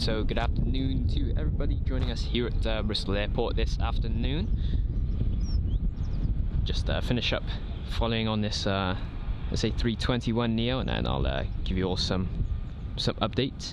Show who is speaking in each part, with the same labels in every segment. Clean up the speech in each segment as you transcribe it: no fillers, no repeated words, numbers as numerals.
Speaker 1: So good afternoon to everybody joining us here at Bristol Airport this afternoon. Just finish up following on this let's say 321 Neo, and then I'll give you all some updates.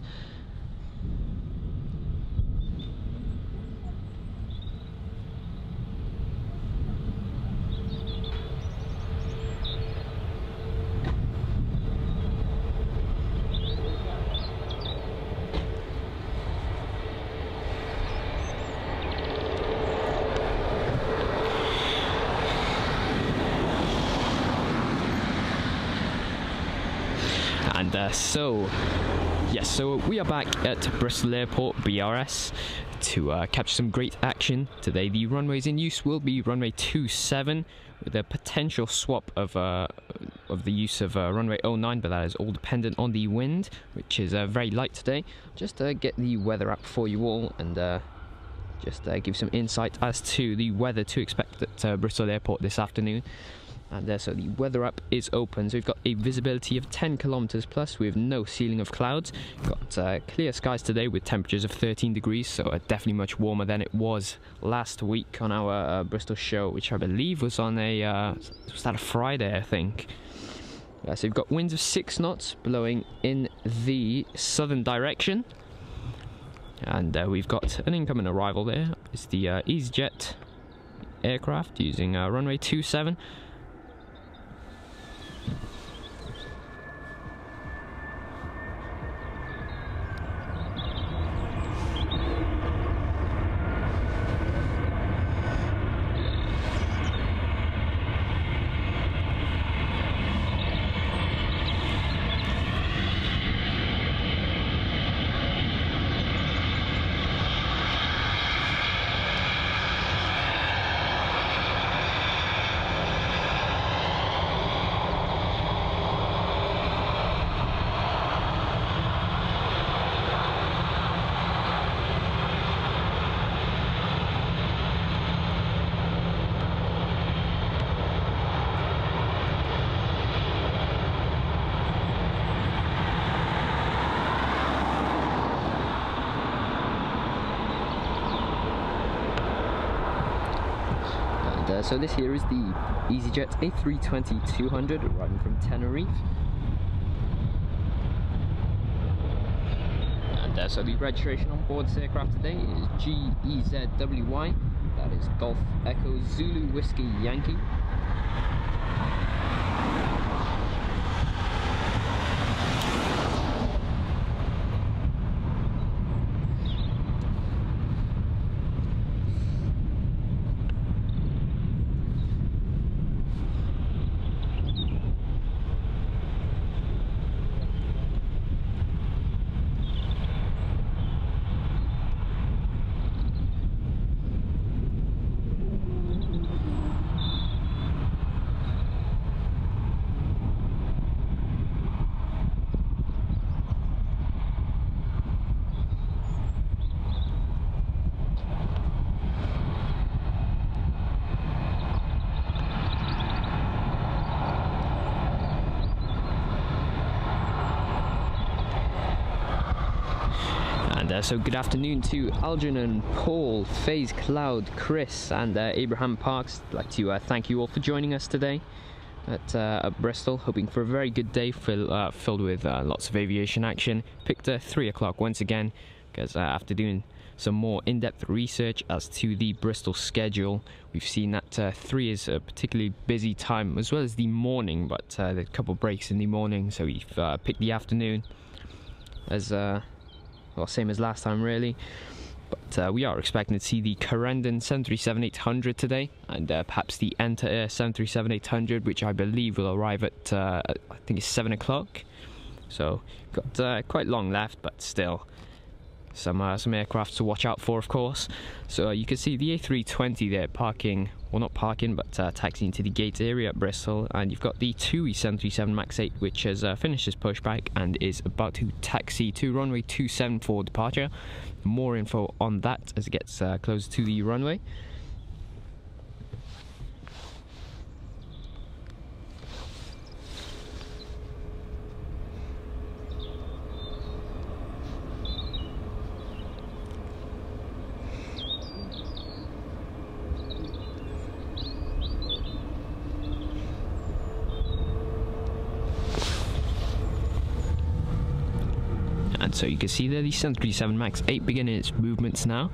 Speaker 1: And so we are back at Bristol Airport BRS to capture some great action today. The runways in use will be runway 27 with a potential swap of the use of runway 09, but that is all dependent on the wind, which is very light today. Just get the weather app for you all and just give some insight as to the weather to expect at Bristol Airport this afternoon. And so the weather app is open, so we've got a visibility of 10 kilometers plus with no ceiling of clouds. We've got clear skies today with temperatures of 13 degrees, so definitely much warmer than it was last week on our Bristol show, which I believe was on was that a Friday, I think. So we've got winds of 6 knots blowing in the southern direction. And we've got an incoming arrival there. It's the EasyJet aircraft using runway 27. So this here is the EasyJet A320-200 arriving from Tenerife. And so the registration on board this aircraft today is GEZWY, that is Golf Echo Zulu Whiskey Yankee. So good afternoon to Algernon, Paul, FaZe Cloud, Chris and Abraham Parks. I'd like to thank you all for joining us today at Bristol, hoping for a very good day filled with lots of aviation action. Picked 3 o'clock once again because after doing some more in-depth research as to the Bristol schedule, we've seen that 3 is a particularly busy time as well as the morning, but there's a couple of breaks in the morning, so we've picked the afternoon as well, same as last time really, but we are expecting to see the Corendon 737-800 today, and perhaps the Enter Air 737-800, which I believe will arrive at I think it's 7 o'clock. So got quite long left, but still some aircraft to watch out for, of course. So you can see the A320 there parking, well not parking, but taxiing to the gate area at Bristol, and you've got the TUI 737 MAX 8, which has finished its pushback and is about to taxi to runway 27 for departure. More info on that as it gets closer to the runway. So you can see there the 737 MAX 8 beginning its movements now.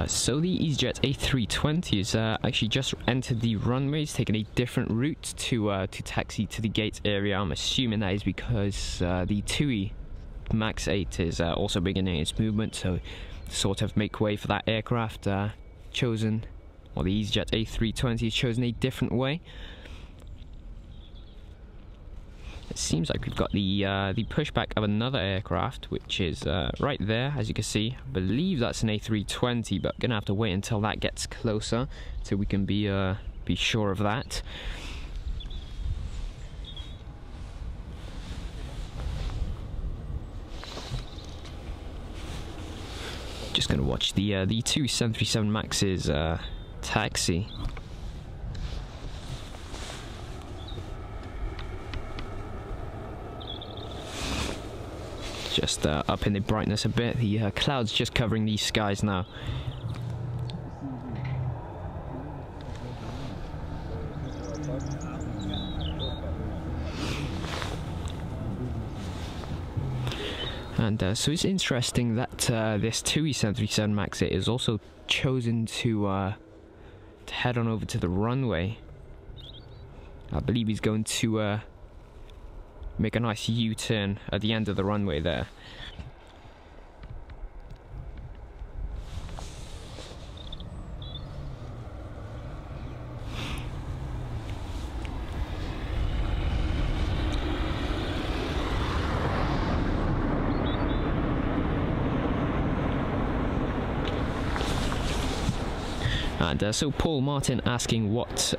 Speaker 1: So the EasyJet A320 has actually just entered the runway. It's taken a different route to taxi to the gate area. I'm assuming that is because the TUI MAX 8 is also beginning its movement, so sort of make way for that aircraft chosen, or the EasyJet A320 has chosen a different way. It seems like we've got the pushback of another aircraft, which is right there, as you can see. I believe that's an A320, but gonna have to wait until that gets closer so we can be sure of that. Just gonna watch the two 737 Max's taxi. Just up in the brightness a bit. The clouds just covering these skies now. And so it's interesting that this TUI 737 MAX 8 is also chosen to head on over to the runway. I believe he's going to make a nice U-turn at the end of the runway there. And so Paul Martin asking what's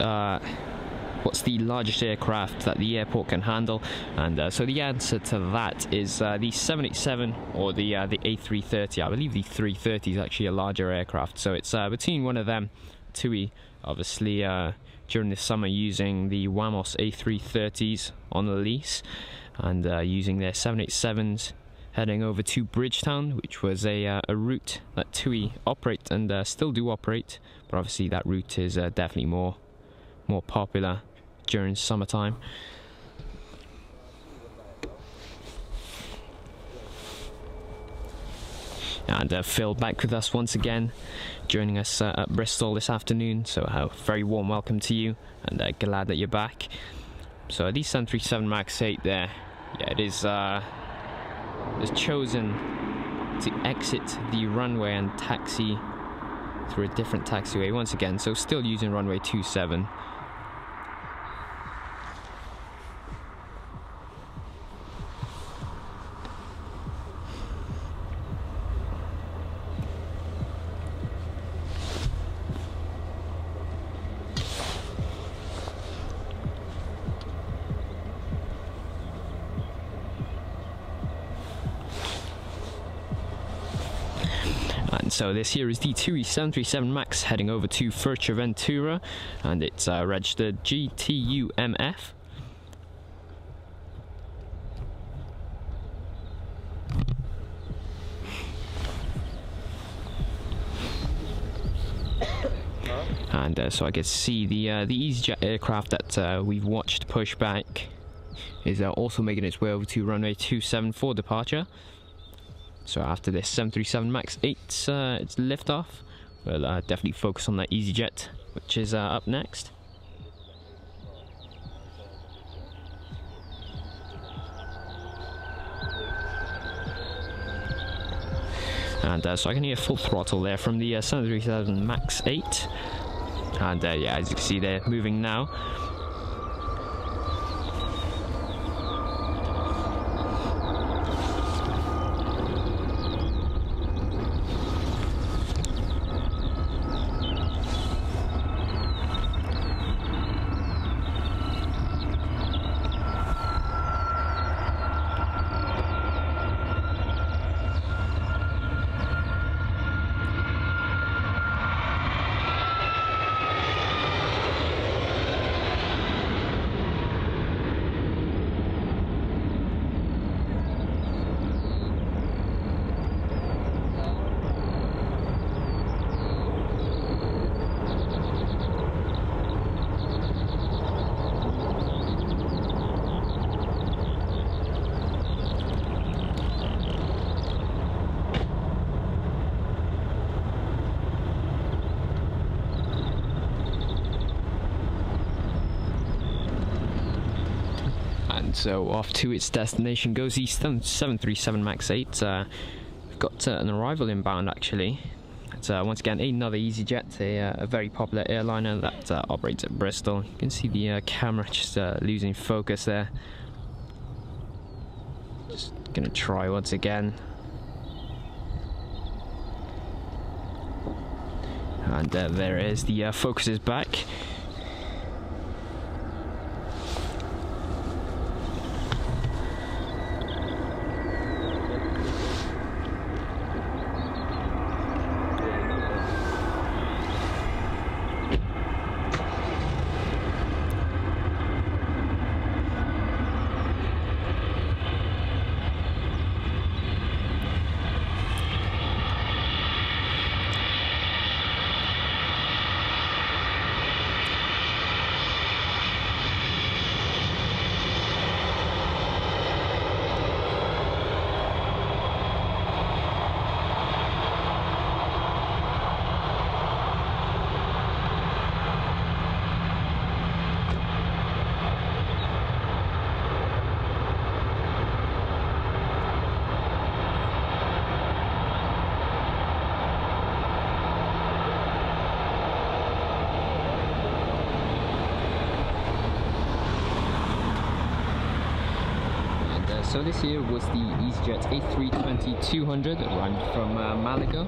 Speaker 1: the largest aircraft that the airport can handle, and so the answer to that is the 787 or the A330. I believe the 330 is actually a larger aircraft, so it's between one of them. TUI obviously during this summer using the Wamos A330s on the lease, and using their 787s heading over to Bridgetown, which was a route that TUI operate and still do operate, but obviously that route is definitely more popular during summertime. And Phil back with us once again, joining us at Bristol this afternoon, so a very warm welcome to you, and glad that you're back. So the 737 MAX 8 there, yeah, it is chosen to exit the runway and taxi through a different taxiway once again, so still using runway 27. And so this here is the TUI 737 MAX heading over to Fuerteventura, and it's registered GTUMF. And so I can see the EasyJet aircraft that we've watched push back is also making its way over to runway 27 for departure. So after this 737 MAX 8, it's liftoff. We'll definitely focus on that EasyJet, which is up next. And so I can hear full throttle there from the 737 MAX 8. And yeah, as you can see, they're moving now. so off to its destination goes the 737 MAX 8. We've got an arrival inbound actually. It's once again another EasyJet, a very popular airliner that operates at Bristol. You can see the camera just losing focus there. Just gonna try once again. And there it is, the focus is back. So this here was the EasyJet A320-200 that arrived from Malaga.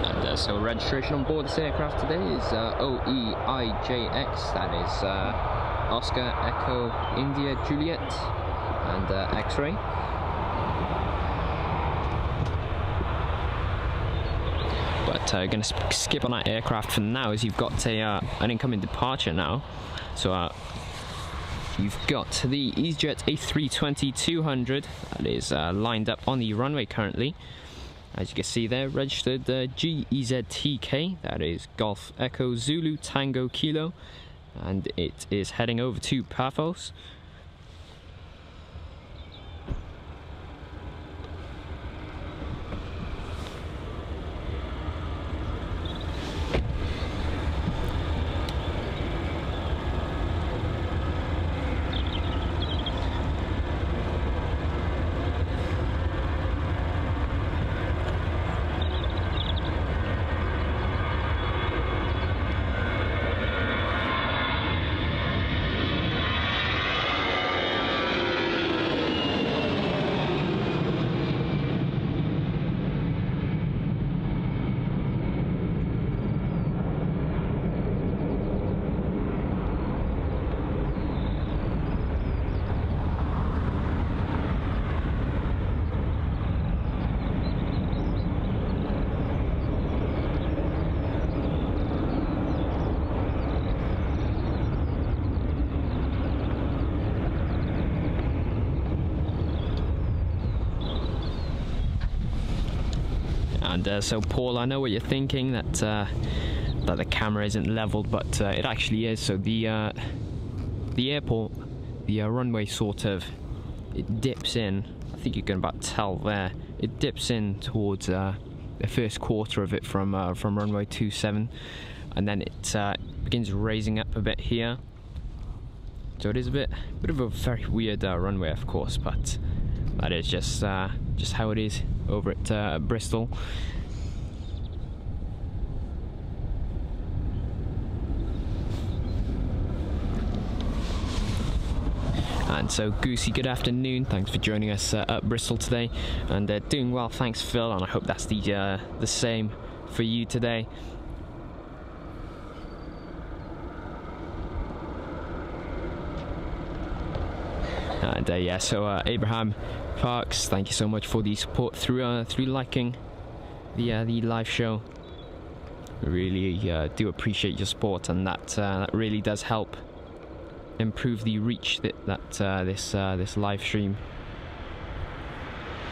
Speaker 1: And so registration on board this aircraft today is OEIJX, that is Oscar Echo India Juliet and X-ray. But going to skip on that aircraft for now, as you've got an incoming departure now. So you've got the EasyJet A320-200 that is lined up on the runway currently. As you can see there, registered GEZTK, that is Golf Echo Zulu Tango Kilo, and it is heading over to Paphos. And so Paul, I know what you're thinking, that that the camera isn't leveled, but it actually is. So the airport, the runway sort of, it dips in. I think you can about tell there. It dips in towards the first quarter of it from runway 27, and then it begins raising up a bit here. So it is a bit of a very weird runway, of course, but that is just how it is over at Bristol. And so Goosey, good afternoon, thanks for joining us at Bristol today, and doing well, thanks Phil, and I hope that's the same for you today. And yeah, so Abraham Parks, thank you so much for the support through liking the live show. I really do appreciate your support, and that really does help improve the reach that this live stream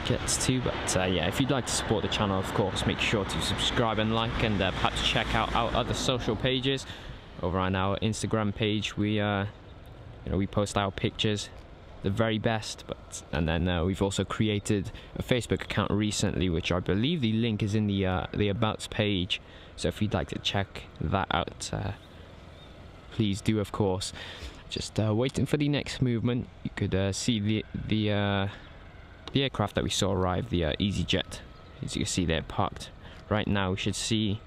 Speaker 1: gets to. But yeah, if you'd like to support the channel, of course, make sure to subscribe and like, and perhaps check out our other social pages. Over on our Instagram page, we we post our pictures, the very best, and then we've also created a Facebook account recently, which I believe the link is in the Abouts page. So if you'd like to check that out, please do, of course. Just waiting for the next movement. You could see the aircraft that we saw arrive, the EasyJet. As you can see, they're parked right now. We should see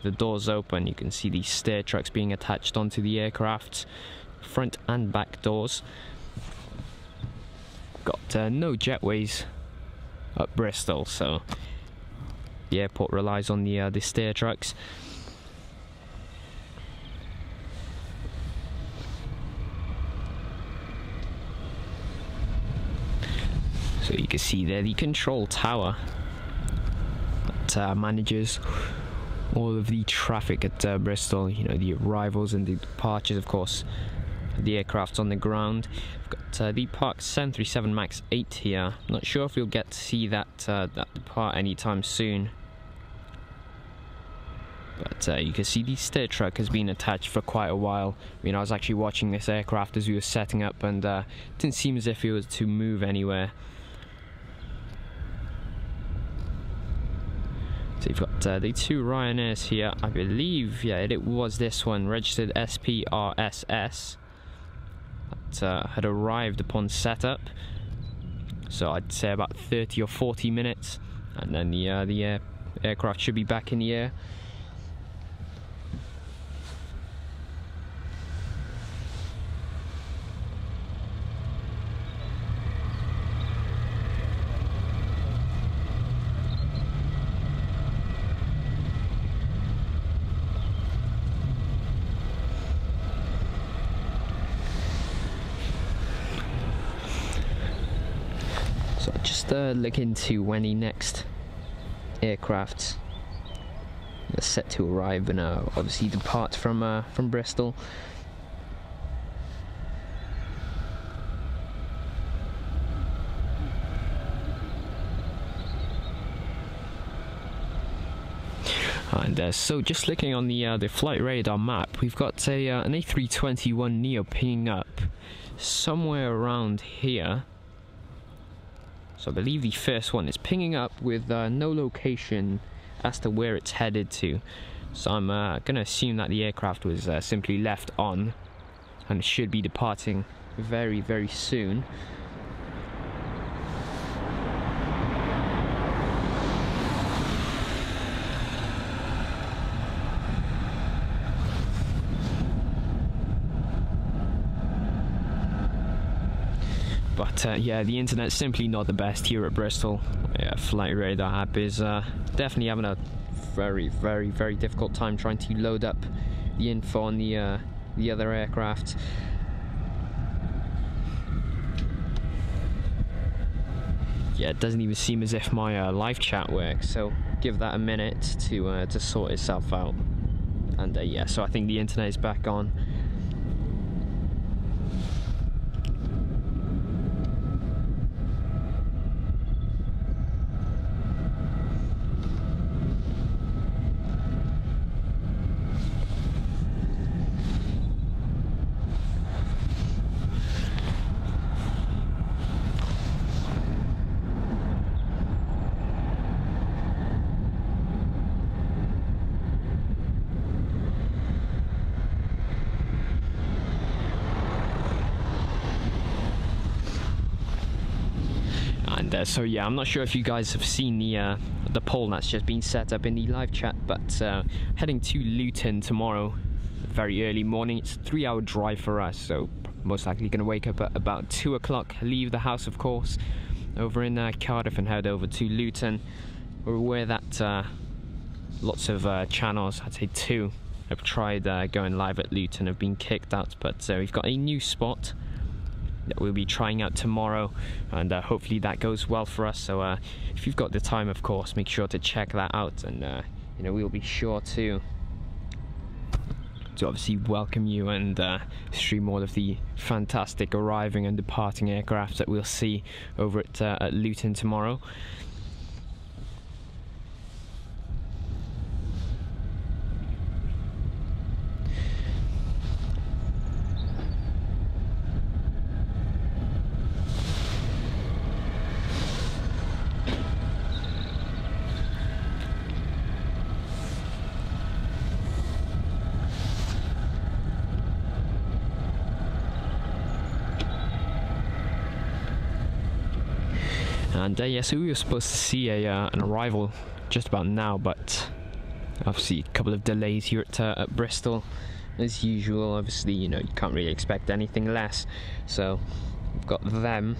Speaker 1: the doors open. You can see the stair trucks being attached onto the aircraft's front and back doors. Got no jetways at Bristol, so the airport relies on the stair trucks. So you can see there the control tower that manages all of the traffic at Bristol. You know, the arrivals and the departures, of course. The aircraft's on the ground. We've got the parked 737 MAX 8 here. Not sure if we'll get to see that depart anytime soon. But you can see the stair truck has been attached for quite a while. I mean, I was actually watching this aircraft as we were setting up, and it didn't seem as if it was to move anywhere. So you've got the two Ryanairs here. I believe, yeah, it was this one, registered SPRSS. That had arrived upon setup, so I'd say about 30 or 40 minutes, and then the aircraft should be back in the air. So just look into when the next aircraft is set to arrive and obviously depart from Bristol. And so just looking on the flight radar map, we've got an A321neo pinging up somewhere around here. So I believe the first one is pinging up with no location as to where it's headed to. So I'm going to assume that the aircraft was simply left on and should be departing very, very soon. But yeah, the internet's simply not the best here at Bristol. Yeah, Flight Radar app is definitely having a very, very, very difficult time trying to load up the info on the other aircraft. Yeah, it doesn't even seem as if my live chat works, so give that a minute to sort itself out. And yeah, so I think the internet is back on. And so yeah, I'm not sure if you guys have seen the poll that's just been set up in the live chat, but heading to Luton tomorrow, very early morning. It's a 3-hour drive for us, so most likely going to wake up at about 2 o'clock, leave the house of course, over in Cardiff, and head over to Luton. We're aware that lots of channels, I'd say 2, have tried going live at Luton, have been kicked out, but we've got a new spot that we'll be trying out tomorrow, and hopefully that goes well for us. So if you've got the time, of course, make sure to check that out, and you know, we'll be sure to obviously welcome you and stream all of the fantastic arriving and departing aircraft that we'll see over at Luton tomorrow. And yeah, so we were supposed to see an arrival just about now, but obviously a couple of delays here at Bristol as usual. Obviously, you know, you can't really expect anything less, so we've got them.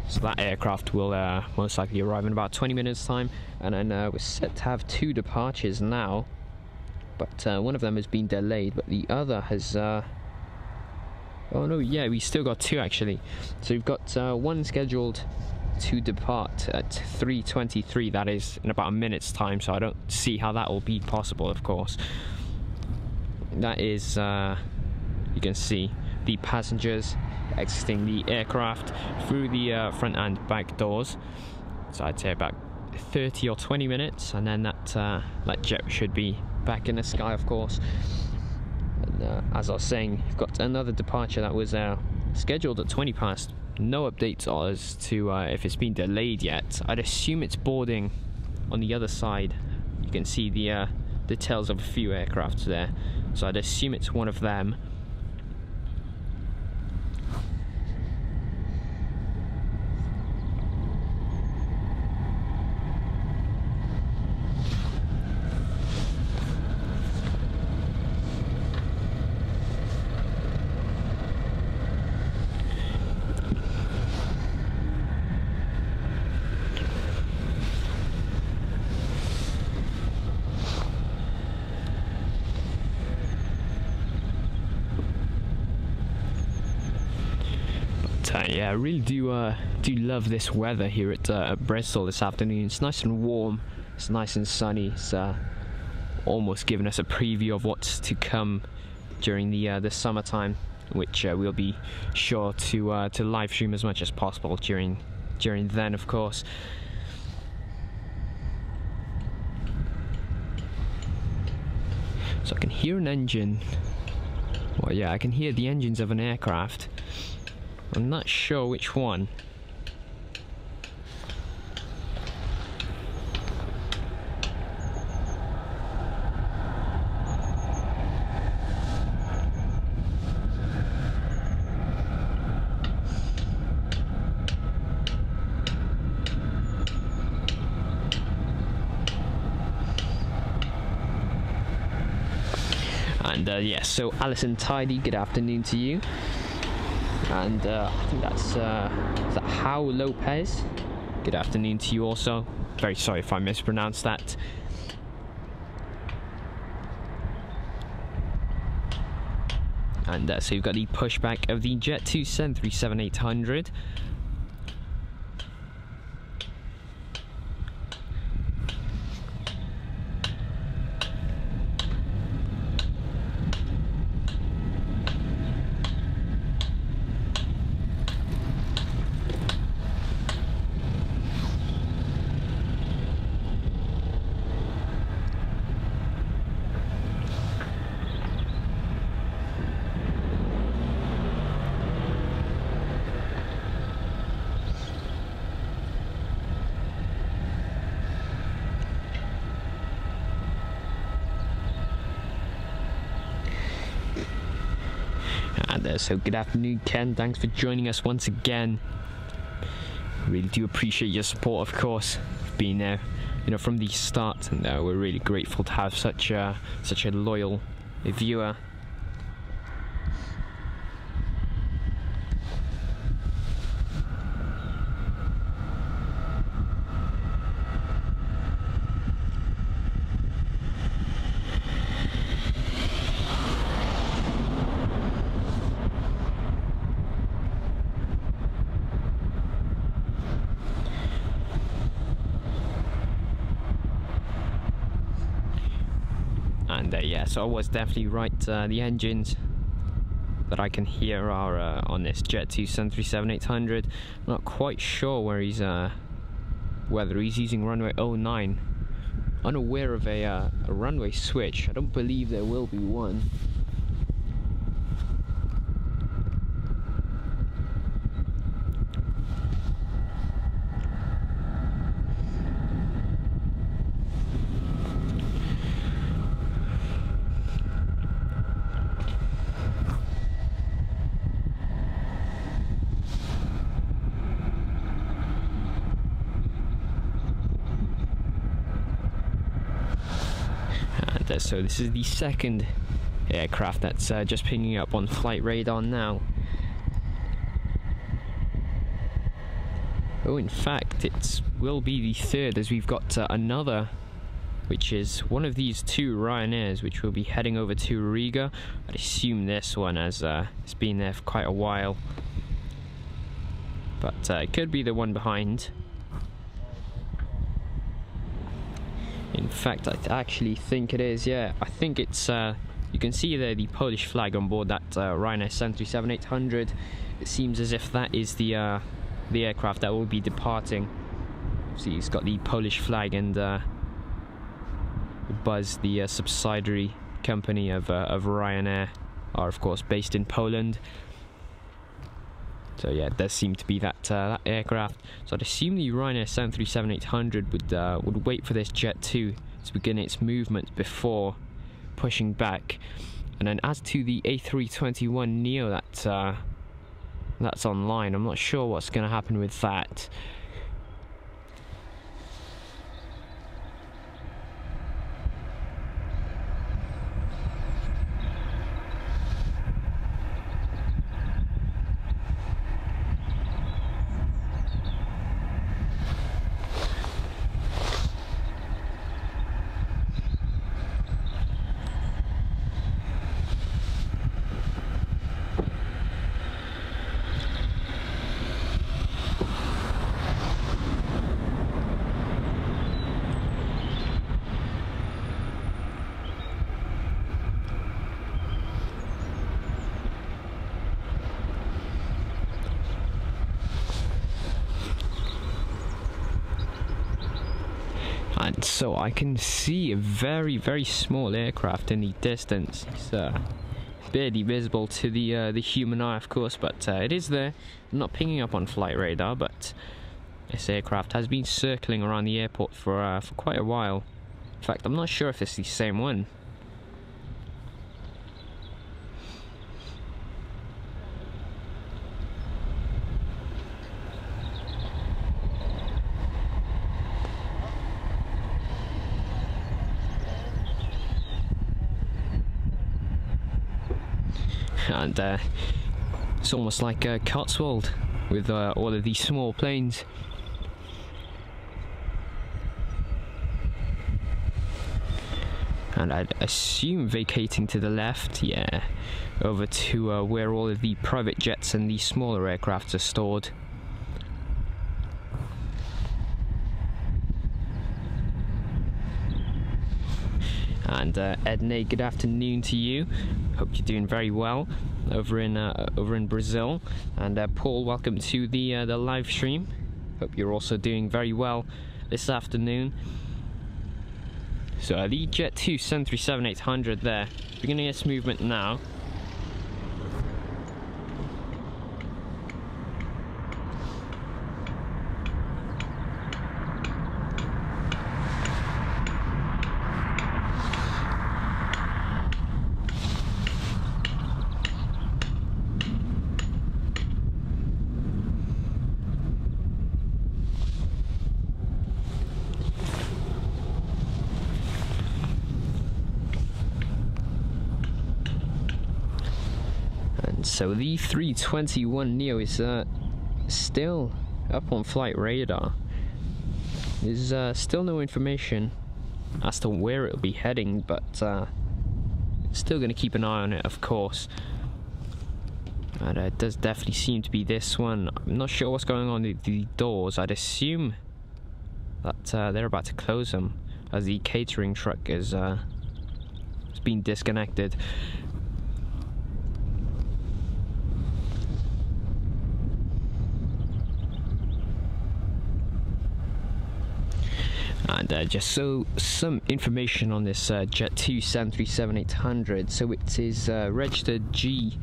Speaker 1: So that aircraft will most likely arrive in about 20 minutes time, and then we're set to have 2 departures now, but one of them has been delayed, but the other has oh no, yeah, we still got 2 actually. So we've got one scheduled to depart at 3:23, that is in about a minute's time, so I don't see how that will be possible. Of course, that is you can see the passengers exiting the aircraft through the front and back doors, so I'd say about 30 or 20 minutes, and then that jet should be back in the sky, of course. And as I was saying, you've got another departure that was scheduled at 20 past. No updates as to if it's been delayed yet. I'd assume it's boarding on the other side. You can see the tails of a few aircraft there, so I'd assume it's one of them. Yeah, I really do love this weather here at Bristol this afternoon. It's nice and warm, it's nice and sunny. It's almost giving us a preview of what's to come during the summertime, which we'll be sure to live stream as much as possible during then, of course. So I can hear an engine. Well, yeah, I can hear the engines of an aircraft. I'm not sure which one. And yeah, so Alison Tidy, good afternoon to you. And I think that's is that How Lopez, good afternoon to you also. Very sorry if I mispronounced that. And so you've got the pushback of the Jet 2 737-800. So good afternoon, Ken. Thanks for joining us once again. Really do appreciate your support, of course. Being there, you know, from the start, and we're really grateful to have such a loyal viewer. And yeah, so I was definitely right. The engines that I can hear are on this Jet 2 737-800. Not quite sure where he's whether he's using runway 09. Unaware of a runway switch. I don't believe there will be one. so this is the second aircraft that's just pinging up on flight radar now. Oh, in fact, it will be the third, as we've got another, which is one of these two Ryanairs, which will be heading over to Riga. I'd assume this one, as it's been there for quite a while, but it could be the one behind. In fact, I actually think it is, yeah. I think it's, you can see there the Polish flag on board that Ryanair 737-800. It seems as if that is the aircraft that will be departing. See, it's got the Polish flag, and Buzz, the subsidiary company of Ryanair, are of course based in Poland. So yeah, it does seem to be that aircraft. So I'd assume the Ryanair 737-800 would wait for this Jet 2 to begin its movement before pushing back. And then as to the A321neo that's online, I'm not sure what's going to happen with that. And so I can see a very, very small aircraft in the distance. It's barely visible to the human eye, of course, but it is there. Not pinging up on flight radar, but this aircraft has been circling around the airport for quite a while. In fact, I'm not sure if it's the same one. And it's almost like Cotswold with all of these small planes. And I'd assume vacating to the left, yeah, over to where all of the private jets and the smaller aircrafts are stored. And Edney, good afternoon to you. Hope you're doing very well over in Brazil. And Paul, welcome to the live stream. Hope you're also doing very well this afternoon. So the Jet 2 737-800 there, beginning its movement now. So the 321neo is still up on flight radar. There's still no information as to where it'll be heading, but still going to keep an eye on it, of course. And it does definitely seem to be this one. I'm not sure what's going on with the doors. I'd assume that they're about to close them, as the catering truck is been disconnected. And just so some information on this Jet 2 737-800. So it is registered GDRTL.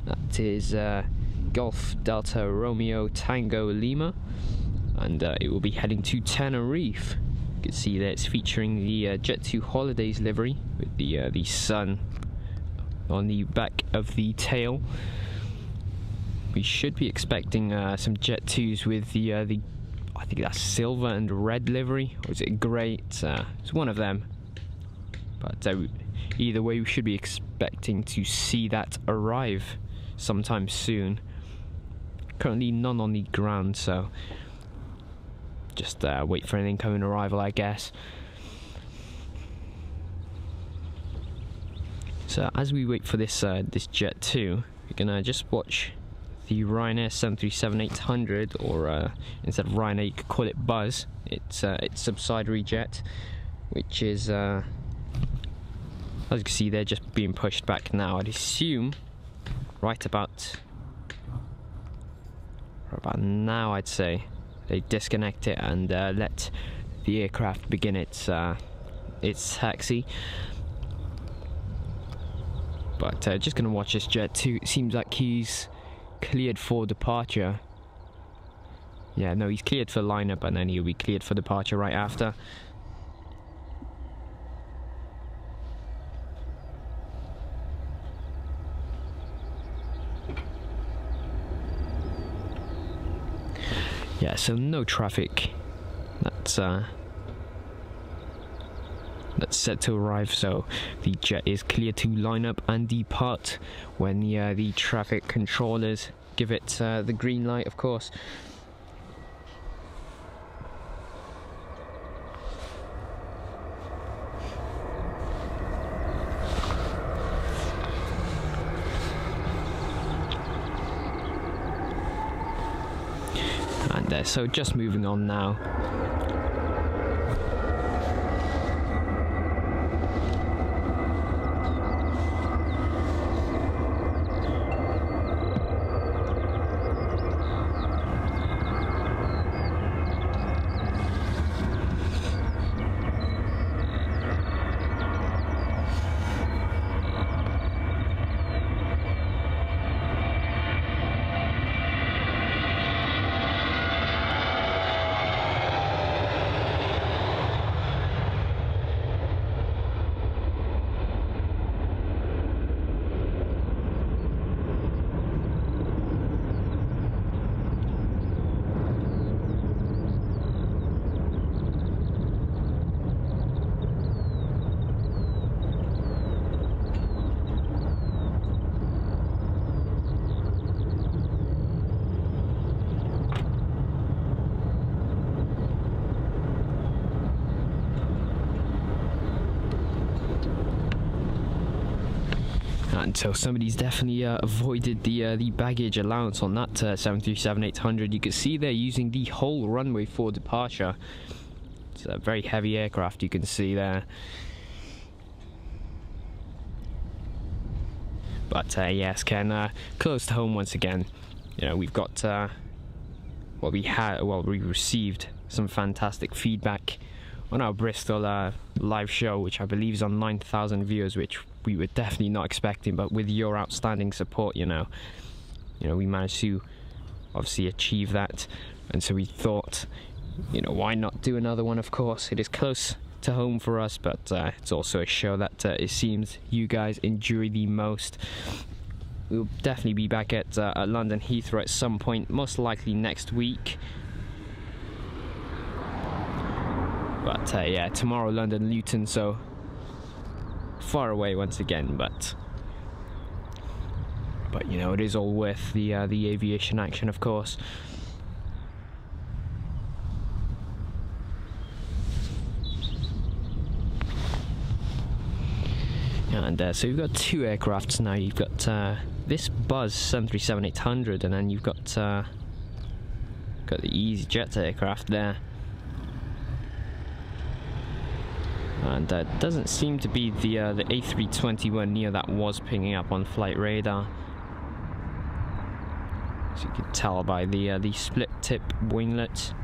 Speaker 1: That is Golf Delta Romeo Tango Lima, and it will be heading to Tenerife. You can see that it's featuring the Jet 2 Holidays livery with the sun on the back of the tail. We should be expecting some Jet 2s with the I think that's silver and red livery, or is it grey? It's one of them. But either way, we should be expecting to see that arrive sometime soon. Currently none on the ground, so just wait for an incoming arrival, I guess. So as we wait for this this jet too, we're gonna just watch the Ryanair 737-800, or instead of Ryanair you could call it Buzz. It's subsidiary jet, which is as you can see, they're just being pushed back now. I'd assume right about now, I'd say they disconnect it and let the aircraft begin its taxi. But just gonna watch this jet too. It seems like he's cleared for departure. Yeah, no, he's cleared for lineup, and then he'll be cleared for departure right after. Yeah, so no traffic. That's set to arrive, so the jet is clear to line up and depart when the traffic controllers give it the green light, of course. And so just moving on now. And so somebody's definitely avoided the baggage allowance on that 737-800. You can see they're using the whole runway for departure. It's a very heavy aircraft, you can see there. But yes, Ken, close to home once again. You know, we've got we received some fantastic feedback on our Bristol live show, which I believe is on 9,000 viewers, which we were definitely not expecting, but with your outstanding support, you know, we managed to obviously achieve that. And so we thought, you know, why not do another one? Of course, it is close to home for us, but it's also a show that it seems you guys enjoy the most. We'll definitely be back at London Heathrow at some point, most likely next week. But yeah, tomorrow London Luton, so far away once again, but you know, it is all worth the aviation action, of course. And so you've got two aircrafts now. You've got this Buzz 737-800, and then you've got the EasyJet aircraft there. And doesn't seem to be the A321neo that was pinging up on flight radar. So you can tell by the split tip winglet.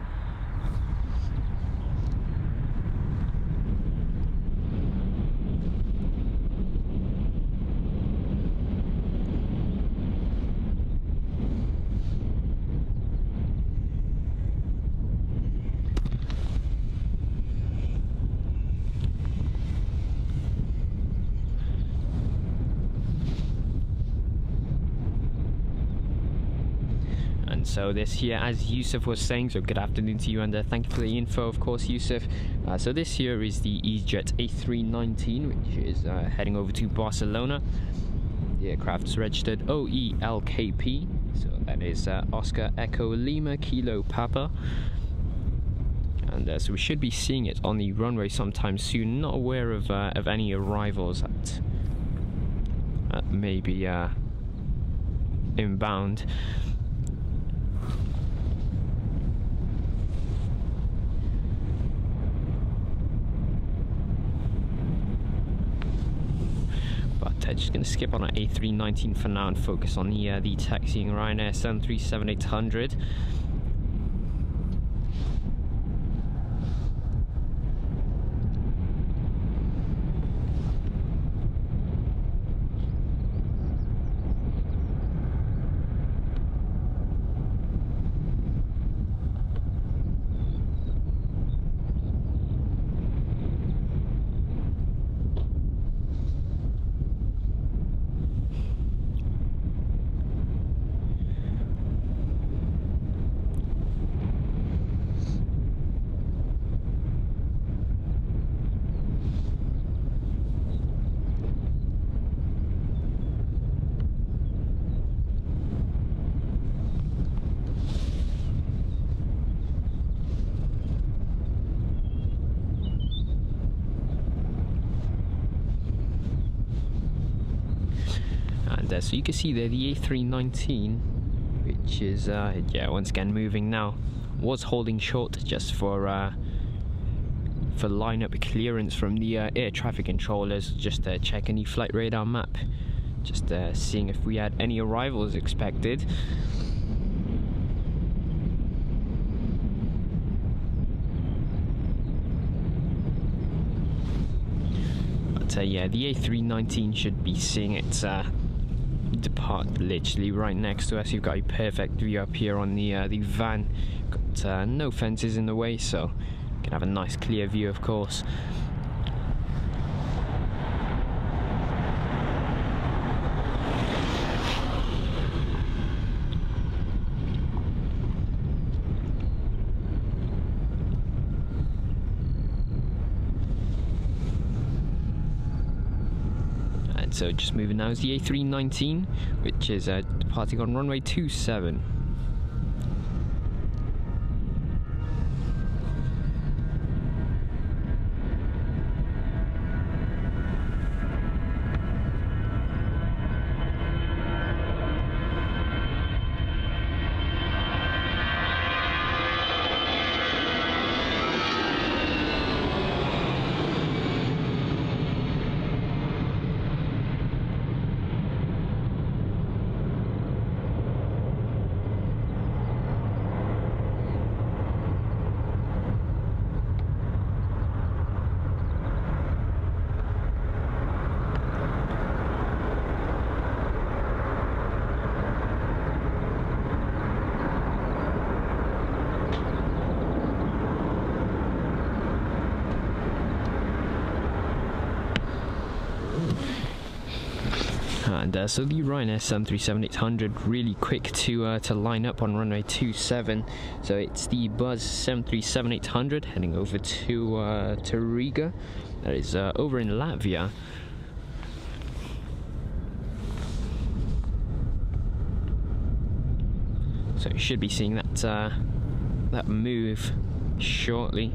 Speaker 1: so this here, as Yusuf was saying, so good afternoon to you, and thank you for the info, of course, Yusuf. So this here is the EasyJet A319, which is heading over to Barcelona. The aircraft's registered OELKP, so that is Oscar Echo Lima Kilo Papa. And so we should be seeing it on the runway sometime soon. Not aware of any arrivals that may be inbound. Just going to skip on our A319 for now and focus on the taxiing Ryanair 737-800. So you can see there the A319, which is yeah, once again moving now. Was holding short just for lineup clearance from the air traffic controllers. Just checking the flight radar map, just seeing if we had any arrivals expected. But yeah, the A319 should be seeing it depart literally right next to us. You've got a perfect view up here on the van. Got no fences in the way, so you can have a nice clear view, of course. So just moving now is the A319, which is departing on runway 27. And so the Ryanair 737-800 really quick to line up on runway 27. So it's the Buzz 737-800 heading over to Riga. That is over in Latvia. So you should be seeing that move shortly.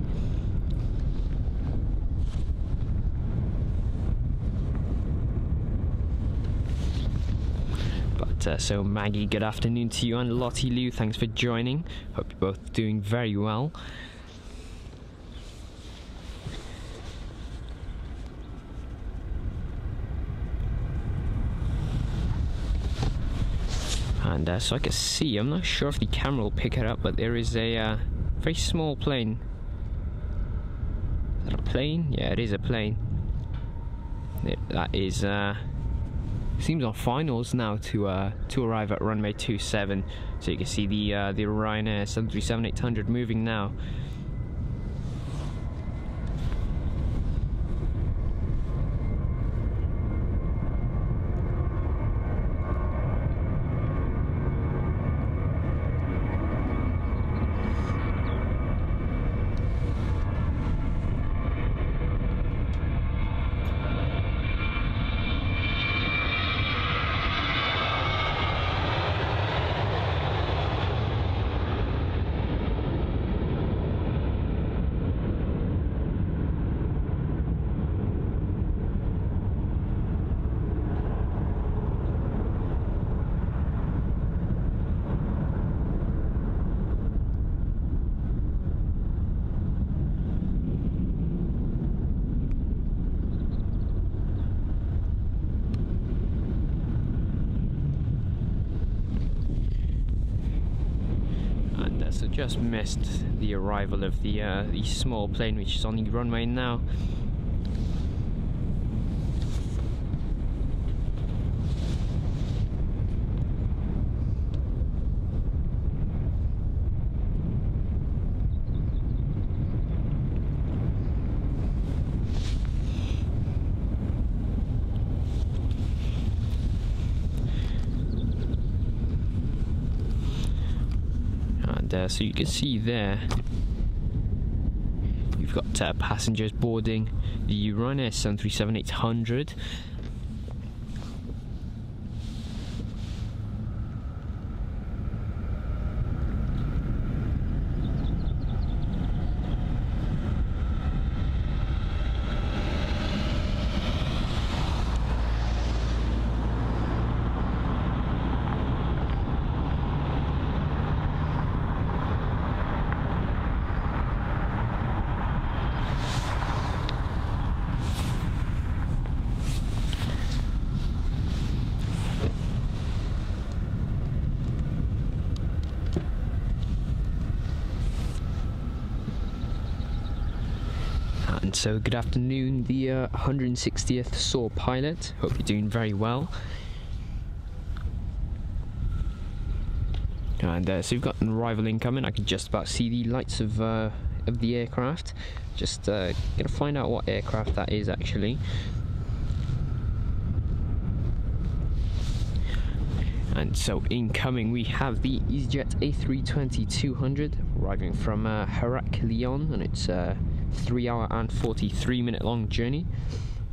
Speaker 1: So Maggie, good afternoon to you, and Lottie Liu, thanks for joining. Hope you're both doing very well. And so I can see, I'm not sure if the camera will pick it up, but there is a very small plane. Is that a plane? Yeah, it is a plane. That is seems on finals now to arrive at runway 27. So you can see the Ryanair 737-800 moving now. so just missed the arrival of the small plane which is on the runway now. So you can see there you've got passengers boarding the Ryanair 737-800. And so good afternoon, the 160th SAW pilot. Hope you're doing very well. And so we've got an arrival incoming. I can just about see the lights of the aircraft. Just gonna find out what aircraft that is actually. And so incoming we have the EasyJet A320-200 arriving from Heraklion, and it's a 3-hour and 43-minute long journey.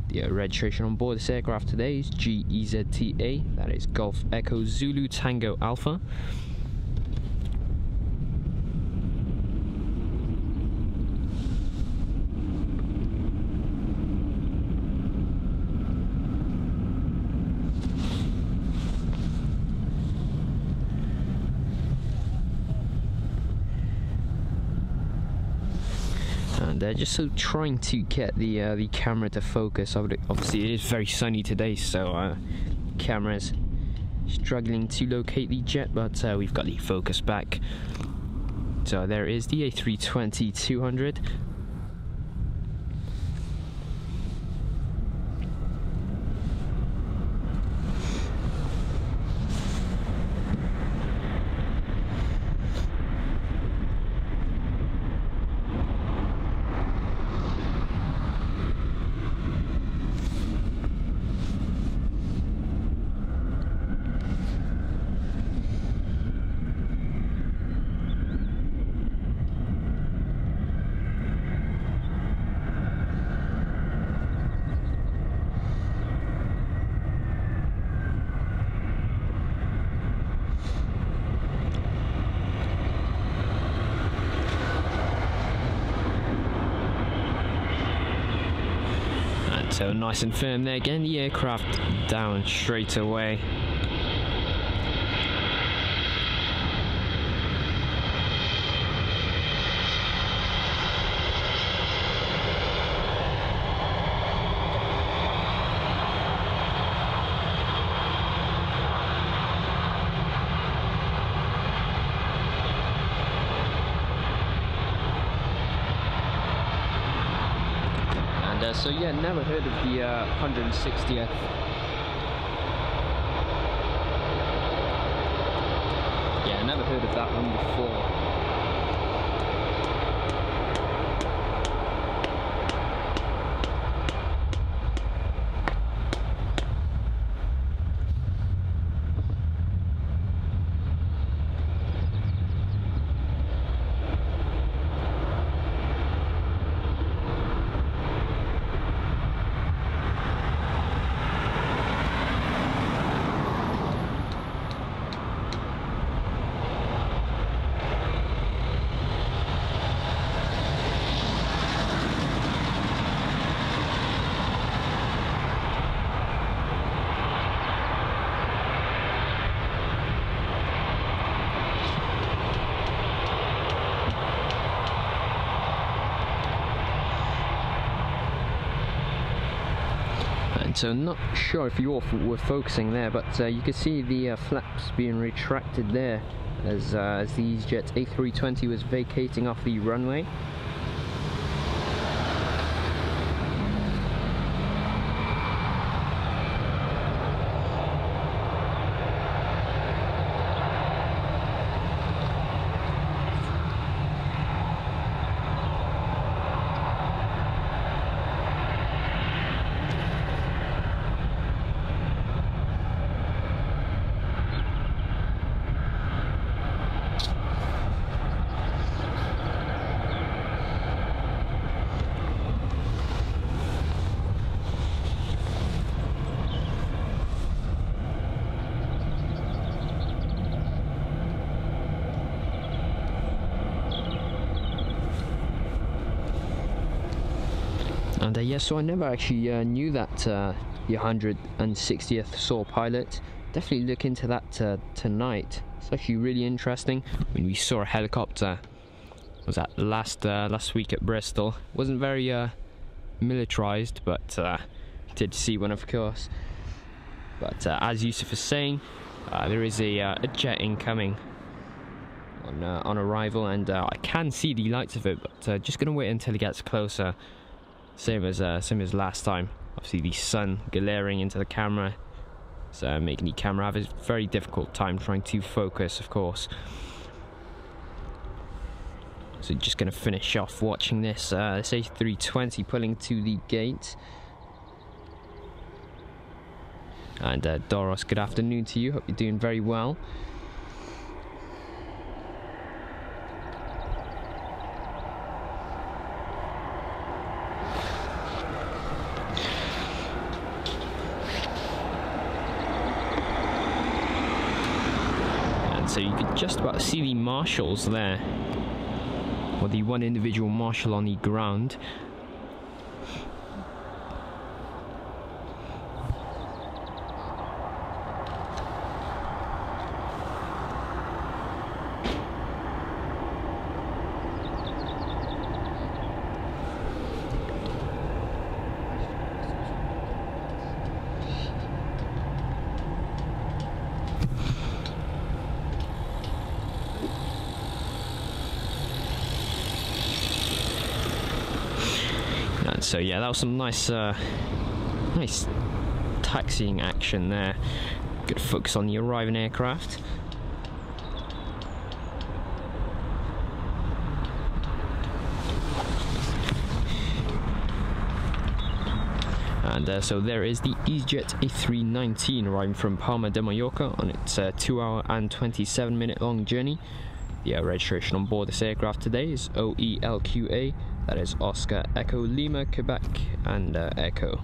Speaker 1: The registration on board this aircraft today is GEZTA, that is Golf Echo Zulu Tango Alpha. And just so trying to get the camera to focus. Obviously it is very sunny today, so camera's struggling to locate the jet, but we've got the focus back. So there is the A320-200. So nice and firm there, getting the aircraft down straight away. So yeah, never heard of the 160th. Yeah, never heard of that one before. So not sure if you all were focusing there, but you can see the flaps being retracted there as the EasyJet A320 was vacating off the runway. And yeah, so I never actually knew that the 160th saw pilot. Definitely look into that tonight. It's actually really interesting. I mean, we saw a helicopter. Was that last week at Bristol? Wasn't very militarized, but did see one, of course. But as Yusuf is saying, there is a jet incoming on arrival, and I can see the lights of it, but just gonna wait until it gets closer. Same as last time. Obviously the sun glaring into the camera, so making the camera have a very difficult time trying to focus, of course. So just going to finish off watching this A320 pulling to the gate. And Doros, good afternoon to you. Hope you're doing very well. So you could just about see the marshals there, or the one individual marshal on the ground. So yeah, that was some nice taxiing action there. Good focus on the arriving aircraft. And so there is the EasyJet A319 arriving from Palma de Mallorca on its 2 hour and 27 minute long journey. The registration on board this aircraft today is OELQA, that is Oscar Echo Lima Quebec and Echo.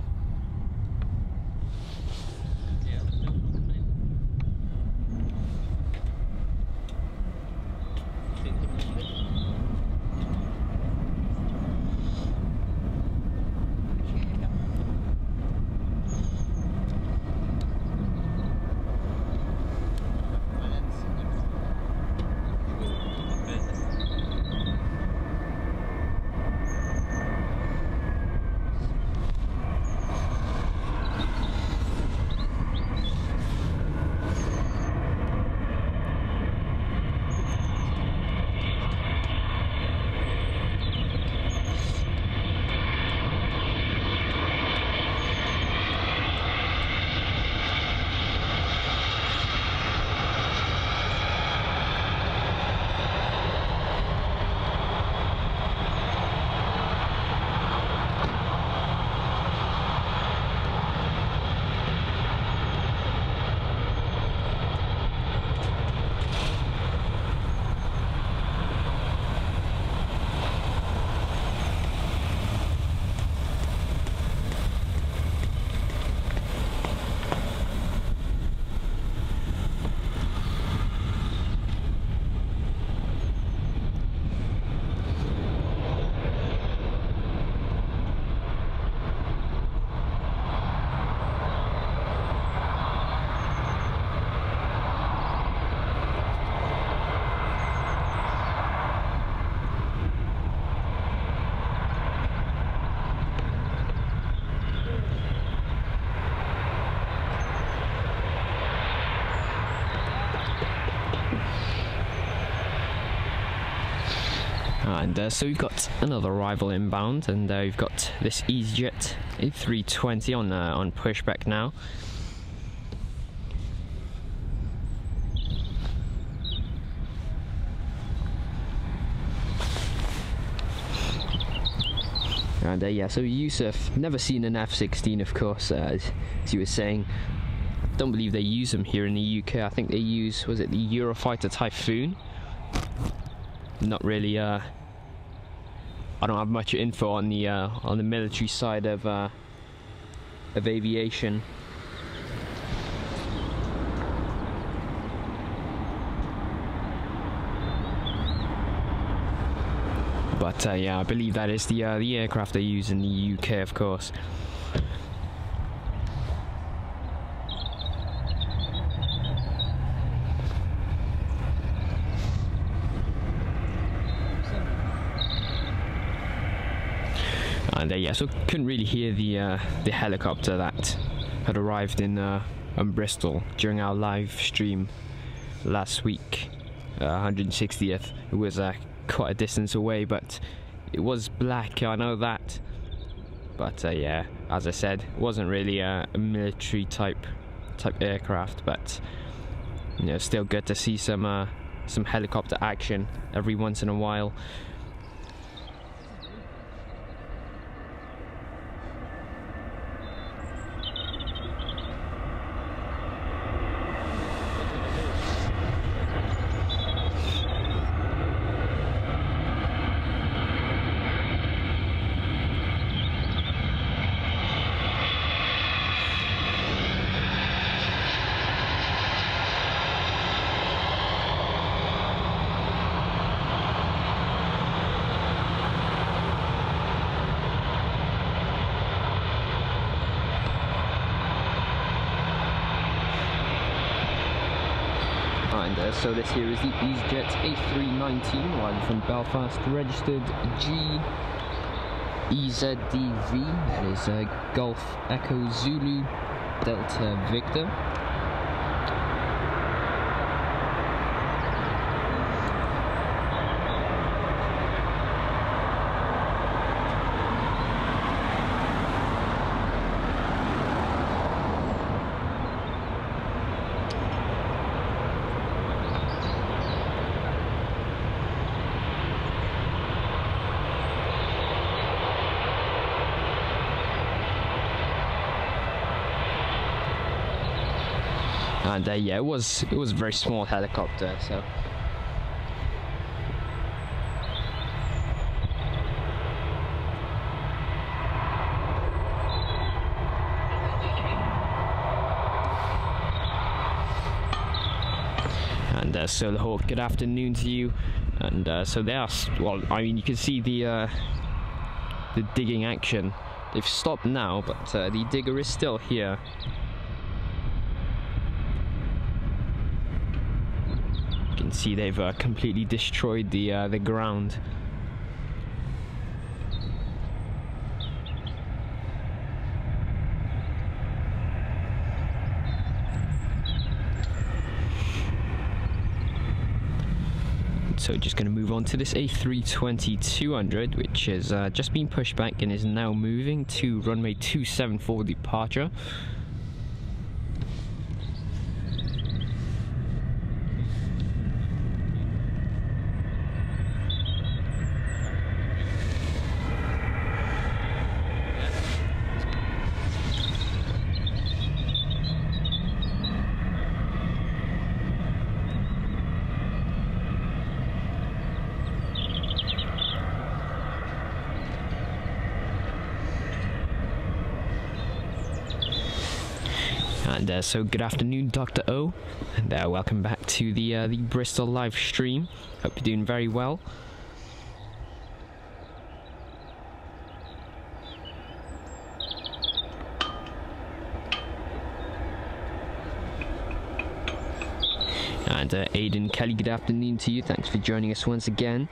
Speaker 1: And so we've got another arrival inbound, and we've got this EasyJet A320 on pushback now. And yeah, so Yusuf, never seen an F-16, of course, as you were saying. I don't believe they use them here in the UK. I think they use, was it the Eurofighter Typhoon? Not really, I don't have much info on the military side of aviation. But yeah, I believe that is the aircraft they use in the UK, of course. And yeah, so couldn't really hear the helicopter that had arrived in Bristol during our live stream last week, 160th. It was quite a distance away, but it was black, I know that. But yeah, as I said, it wasn't really a military type aircraft, but you know, still good to see some helicopter action every once in a while. And so this here is the EasyJet A319, arriving from Belfast, registered GEZDV, that is Golf Echo Zulu Delta Victor. And yeah, it was a very small helicopter, so. And so the whole good afternoon to you. And so they are, well, I mean, you can see the digging action. They've stopped now, but the digger is still here. You can see they've completely destroyed the ground. So just going to move on to this A320-200, which has just been pushed back and is now moving to runway 27 for departure. And so good afternoon, Dr. O, and welcome back to the Bristol live stream. Hope you're doing very well. And Aidan Kelly, good afternoon to you. Thanks for joining us once again.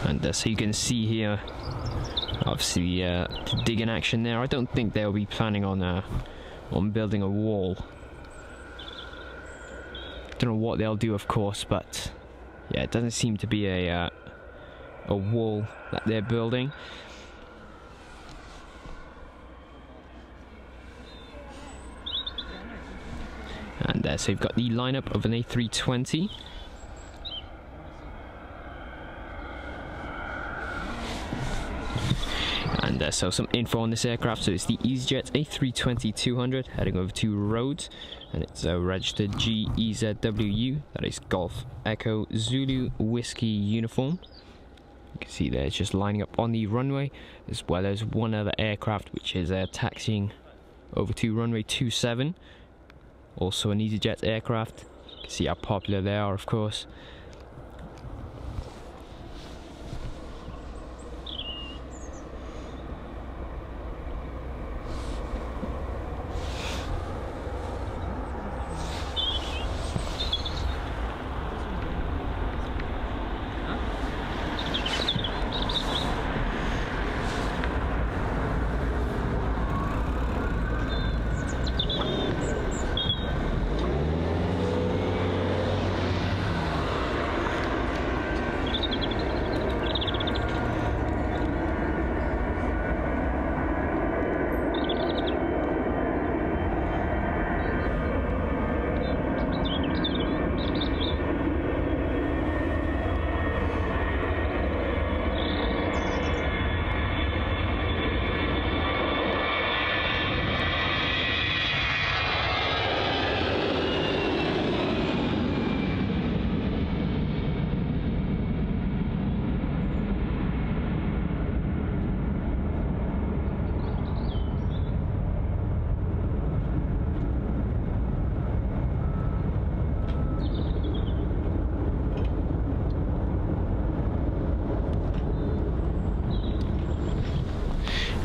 Speaker 1: And so you can see here, obviously, the digging action there. I don't think they'll be planning on building a wall. Don't know what they'll do, of course, but yeah, it doesn't seem to be a wall that they're building. And so you've got the lineup of an A320. And so some info on this aircraft. So it's the EasyJet A320-200 heading over to Rhodes, and it's registered GEZWU, that is Golf Echo Zulu Whiskey uniform. You can see there it's just lining up on the runway, as well as one other aircraft which is taxiing over to runway 27, also an EasyJet aircraft. You can see how popular they are, of course.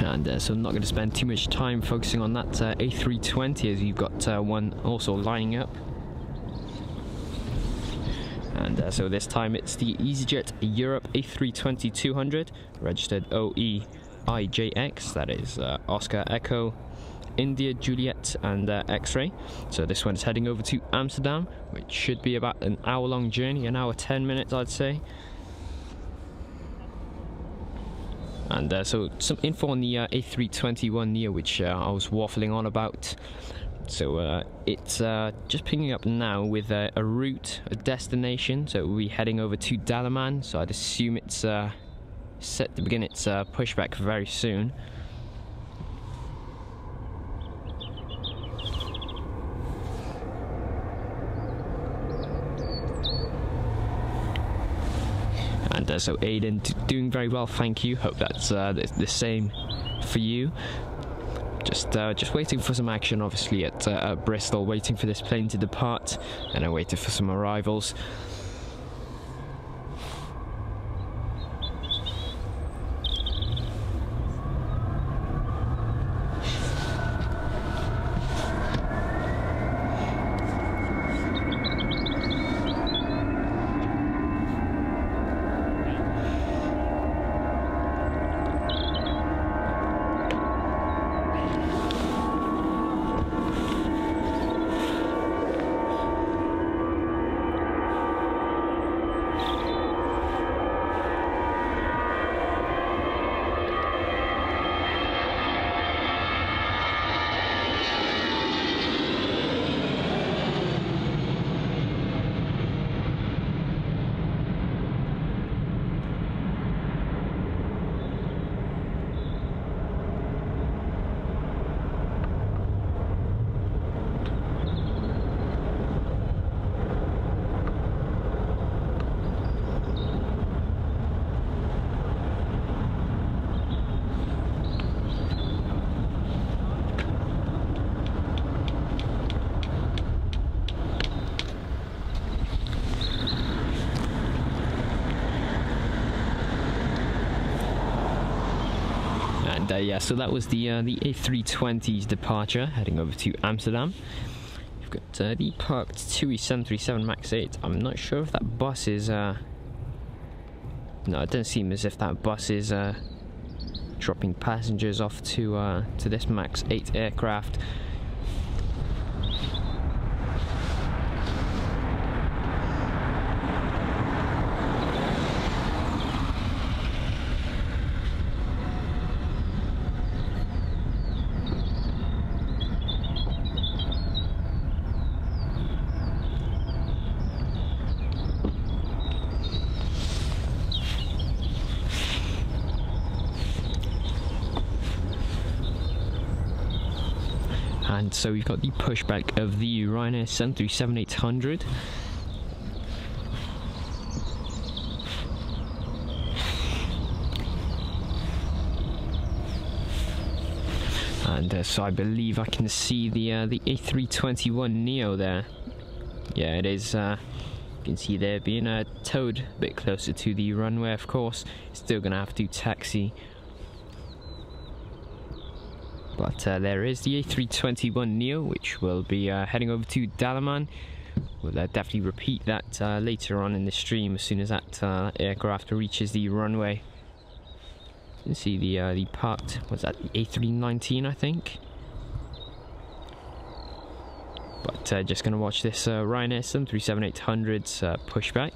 Speaker 1: And so I'm not going to spend too much time focusing on that A320, as you've got one also lining up. And so this time it's the EasyJet Europe A320-200, registered OEIJX, that is Oscar Echo India Juliet and X-ray. So this one's heading over to Amsterdam, which should be about an hour-long journey, an hour 10 minutes I'd say. And so some info on the A321neo, which I was waffling on about. So it's just picking up now with a route, a destination. So we'll be heading over to Dalaman. So I'd assume it's set to begin its pushback very soon. And so Aiden, doing very well, thank you. Hope that's the same for you. Just waiting for some action, obviously, at Bristol, waiting for this plane to depart, and I waited for some arrivals. Yeah, so that was the A320's departure, heading over to Amsterdam. You've got the parked TUI 737 MAX 8. I'm not sure if that bus is No, it doesn't seem as if that bus is dropping passengers off to this MAX 8 aircraft. And so we've got the pushback of the Ryanair 737-800. And so I believe I can see the A321neo there. Yeah, it is. You can see there being towed a bit closer to the runway, of course. Still going to have to taxi. But there is the A321neo, which will be heading over to Dalaman. We'll definitely repeat that later on in the stream as soon as that aircraft reaches the runway. You can see the parked, what's that, the A319 I think? But just going to watch this Ryanair 737-800's pushback.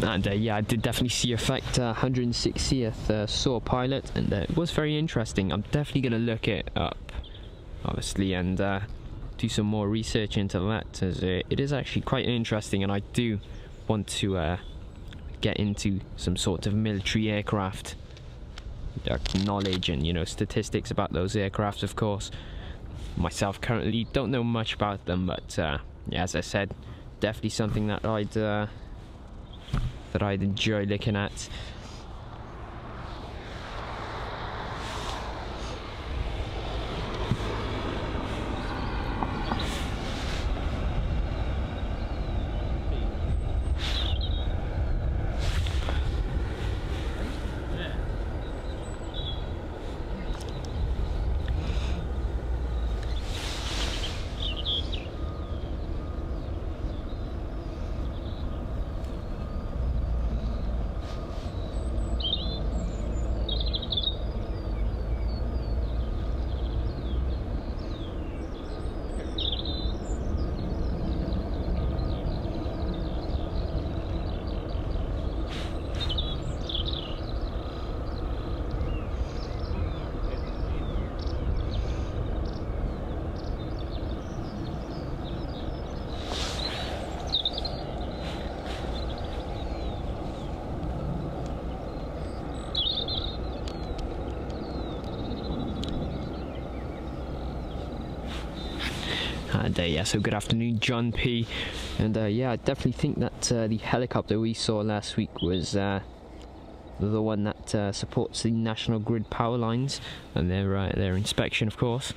Speaker 1: And yeah, I did definitely see effect 160th SAW pilot, and it was very interesting. I'm definitely going to look it up, obviously, and do some more research into that, as it is actually quite interesting, and I do want to get into some sort of military aircraft knowledge and, you know, statistics about those aircraft, of course. Myself currently don't know much about them, but yeah, as I said, definitely something that I'd enjoy looking at. And yeah, so good afternoon, John P. And yeah, I definitely think that the helicopter we saw last week was the one that supports the National Grid power lines and their inspection, of course.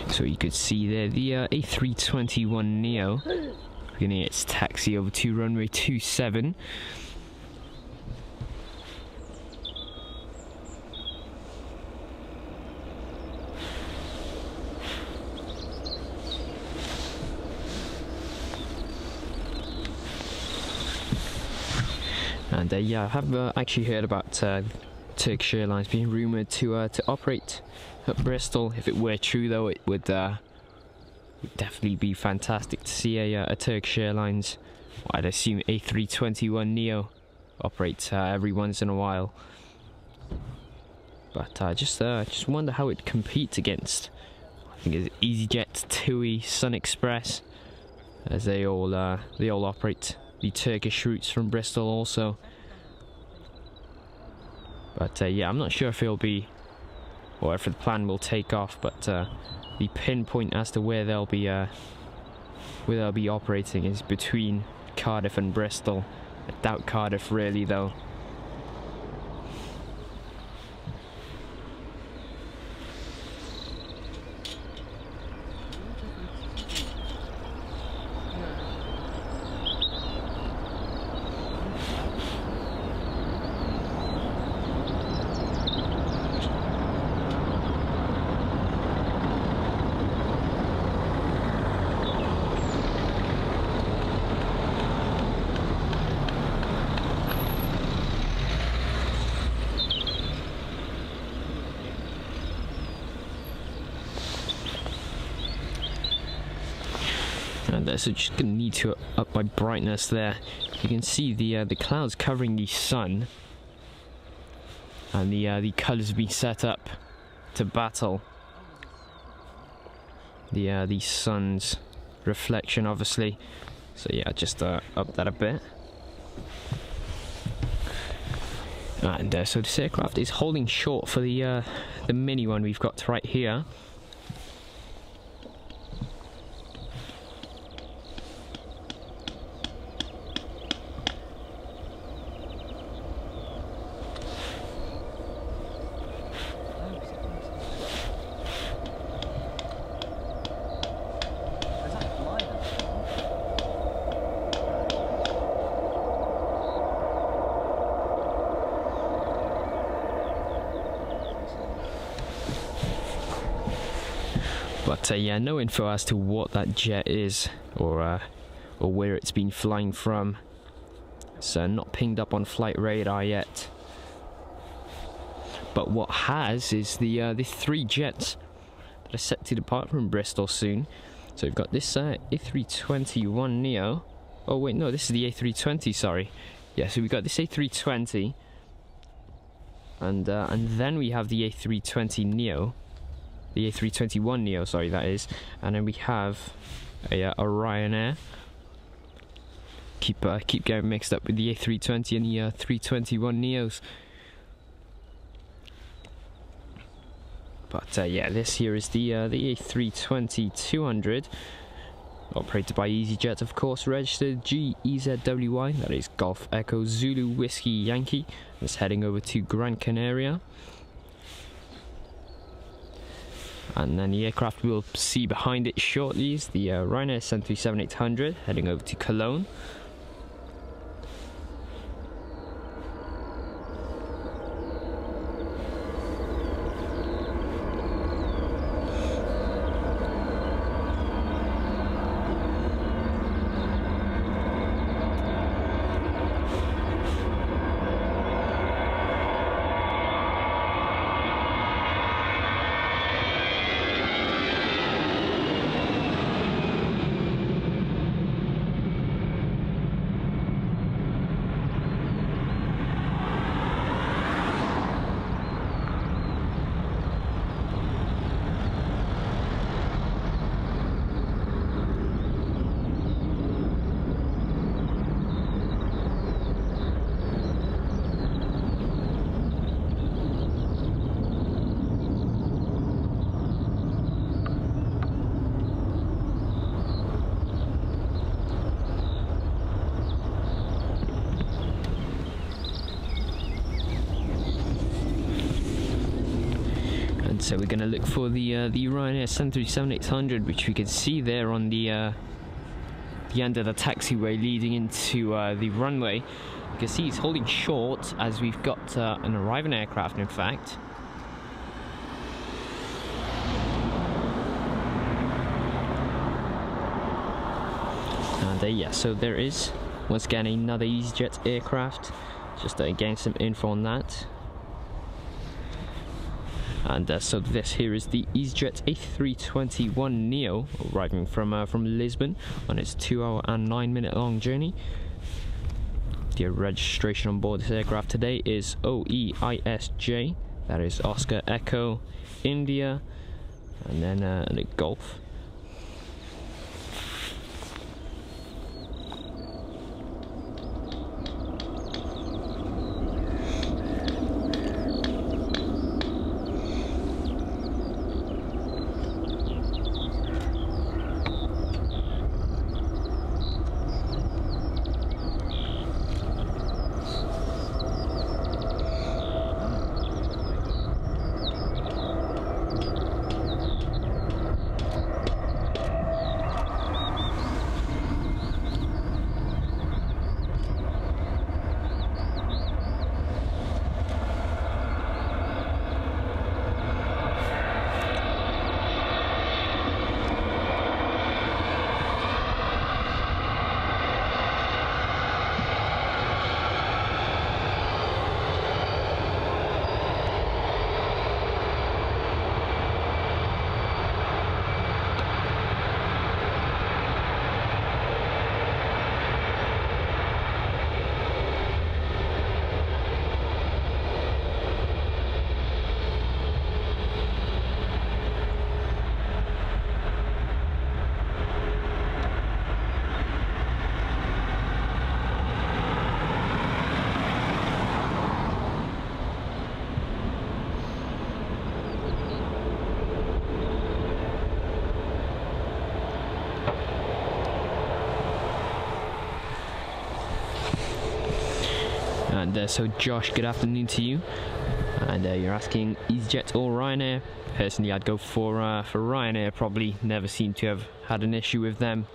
Speaker 1: So you could see there the A321neo beginning its taxi over to runway 27. And yeah, I have actually heard about Turkish Airlines being rumoured to operate at Bristol. If it were true, though, it would definitely be fantastic to see a Turkish Airlines, I'd assume A321neo, operate every once in a while. But I just wonder how it competes against, I think it's EasyJet, TUI, Sun Express, as they all operate the Turkish routes from Bristol also. But yeah, I'm not sure if it'll be, or if the plan will take off, but the pinpoint as to where they'll be operating is between Cardiff and Bristol. I doubt Cardiff really though. And so just gonna need to up my brightness there. You can see the clouds covering the sun, and the colours have been set up to battle the sun's reflection, obviously. So yeah, just up that a bit. And so this aircraft is holding short for the mini one we've got right here. But yeah, no info as to what that jet is, or where it's been flying from. It's not pinged up on flight radar yet. But what has is the 3 jets that are set to depart from Bristol soon. So we've got this A321neo. Oh wait, no, this is the A320. Sorry. Yeah, so we've got this A320, and then we have the A320neo. The A321neo, sorry, that is. And then we have a Ryanair. Keep getting mixed up with the A320 and the 321neos. But yeah, this here is the A320-200, operated by EasyJet, of course, registered GEZWY, that is Golf Echo Zulu Whiskey Yankee. It's heading over to Gran Canaria. And then the aircraft we'll see behind it shortly is the Ryanair 737-800, heading over to Cologne. So we're going to look for the Ryanair 737-800, which we can see there on the end of the taxiway leading into the runway. You can see it's holding short as we've got an arriving aircraft, in fact. And yeah, so there is once again another EasyJet aircraft. Just getting some info on that. And so this here is the EasyJet A321neo, arriving from Lisbon on its 2-hour and 9-minute long journey. The registration on board this aircraft today is OEISJ, that is Oscar Echo India, and then a Golf. And so Josh, good afternoon to you. And you're asking EasyJet or Ryanair. Personally, I'd go for Ryanair. Probably never seem to have had an issue with them.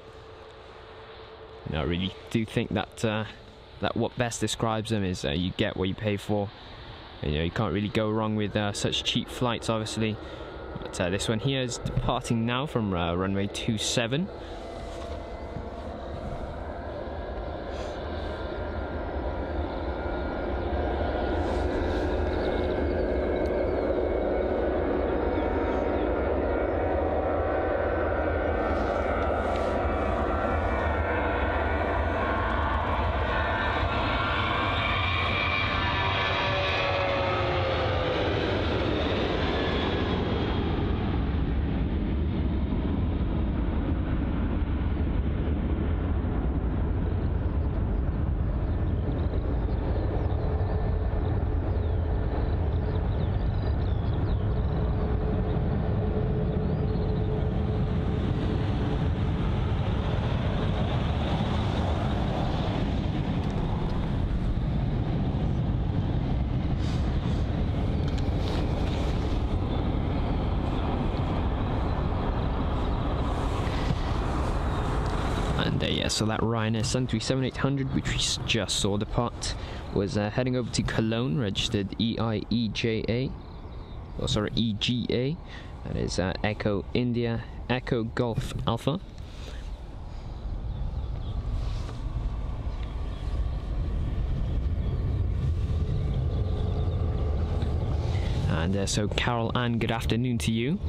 Speaker 1: I really do think that what best describes them is you get what you pay for. You can't really go wrong with such cheap flights, obviously. But this one here is departing now from runway 27. Yeah, so that Ryanair 737-800, which we just saw depart, was heading over to Cologne, registered EIEJA, oh sorry, EGA, that is Echo India, Echo Golf Alpha. And so Carol Ann, good afternoon to you.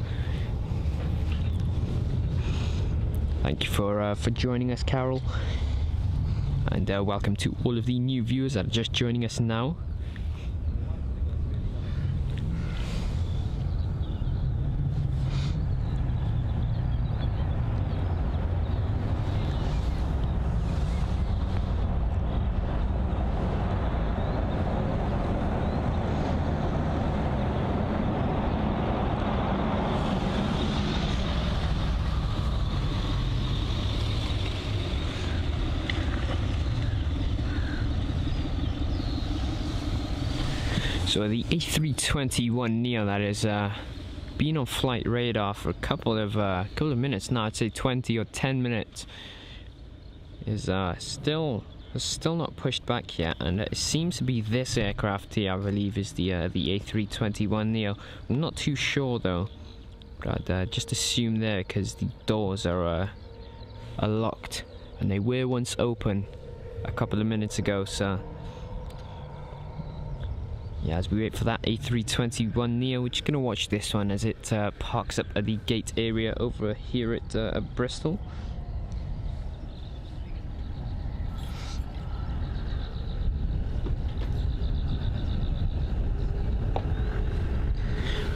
Speaker 1: Thank you for joining us, Carol, and welcome to all of the new viewers that are just joining us now. So the A321neo that has been on flight radar for a couple of minutes now, I'd say 20 or 10 minutes, is still not pushed back yet, and it seems to be this aircraft here, I believe, is the A321neo. I'm not too sure though, but I'd just assume there because the doors are locked, and they were once open a couple of minutes ago, so. Yeah, as we wait for that A321neo, we're just going to watch this one as it parks up at the gate area over here at Bristol.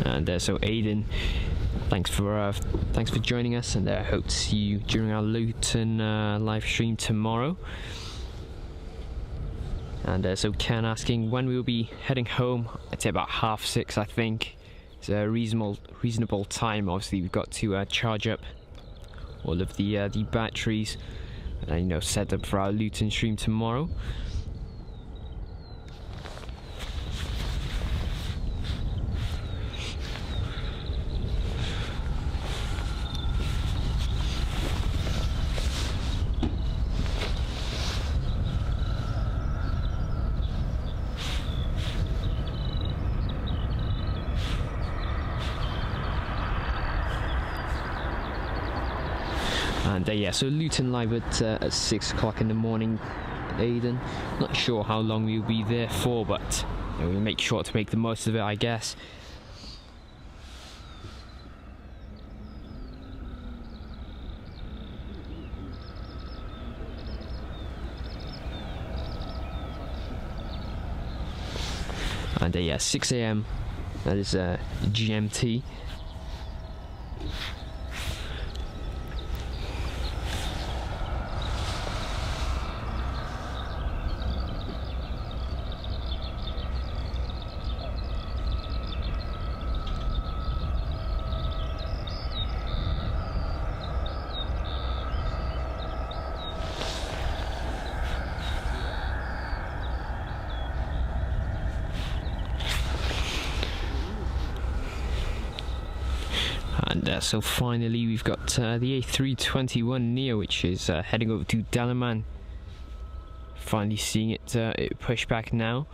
Speaker 1: And so Aidan, thanks for joining us, and I hope to see you during our Luton live stream tomorrow. And so Ken asking when we will be heading home. I'd say about 6:30, I think. It's a reasonable time. Obviously, we've got to charge up all of the batteries, and set up for our Luton stream tomorrow. And yeah, so Luton live at 6 o'clock in the morning, Aidan. Not sure how long we'll be there for, but we'll make sure to make the most of it, I guess. And yeah, 6 AM, that is GMT. And so finally we've got the A321neo, which is heading over to Dalaman. Finally seeing it push back now.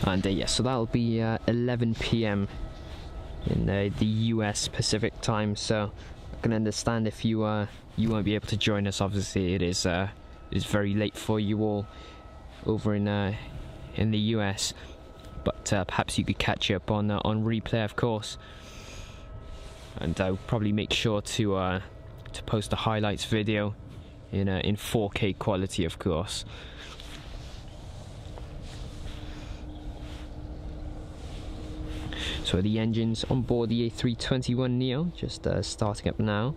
Speaker 1: And yeah, so that'll be 11 p.m. in the US Pacific time. So I can understand if you you won't be able to join us. Obviously, it is very late for you all over in the US. But perhaps you could catch up on replay, of course. And I'll probably make sure to post the highlights video in 4K quality, of course. So the engines on board the A321neo just starting up now.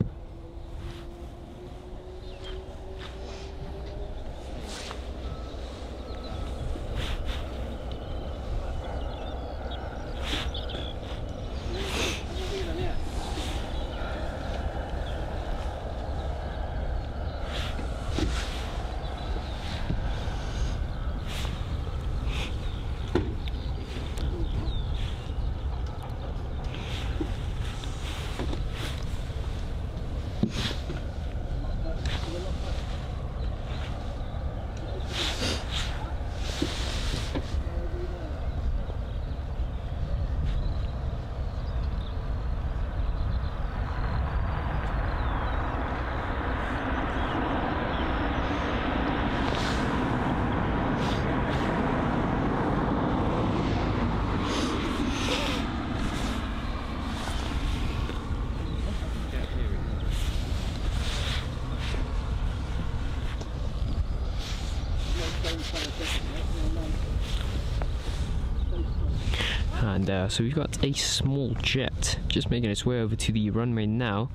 Speaker 1: And so we've got a small jet just making its way over to the runway now,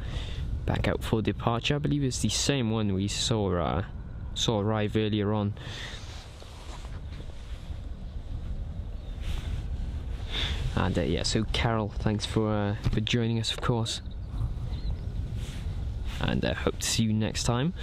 Speaker 1: back out for departure. I believe it's the same one we saw arrive earlier on. And yeah, so Carol, thanks for joining us, of course, and hope to see you next time.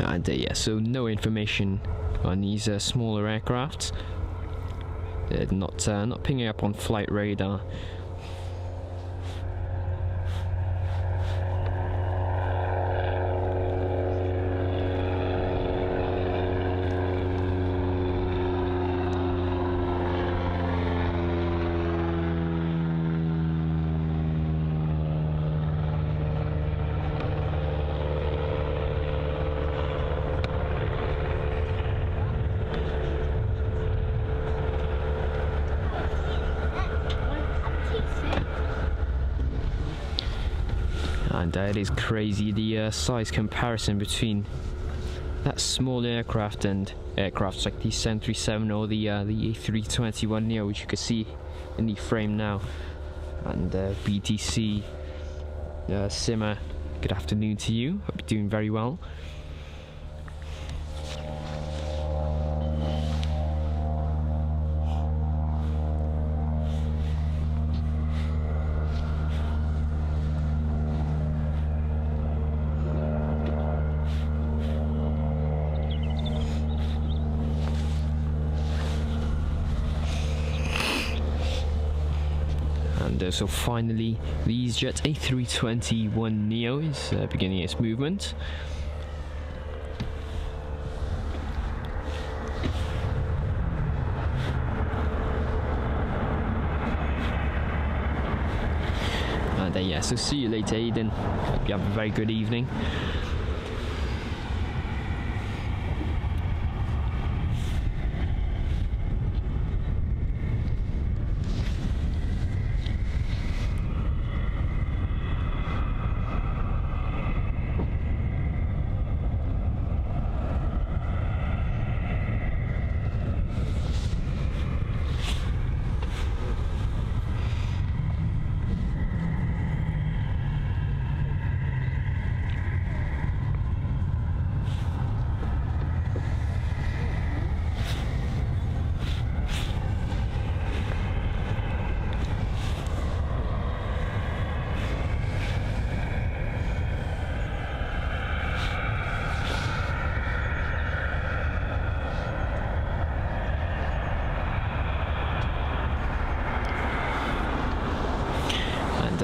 Speaker 1: And yeah, so no information on these smaller aircrafts. They're not pinging up on flight radar. And it is crazy, the size comparison between that small aircraft and aircrafts like the 737 or the A321neo, which you can see in the frame now. And BTC, Simmer, good afternoon to you. Hope you're doing very well. And so finally, the EasyJet A321neo is beginning its movement. And yeah, so see you later, Aidan. Hope you have a very good evening.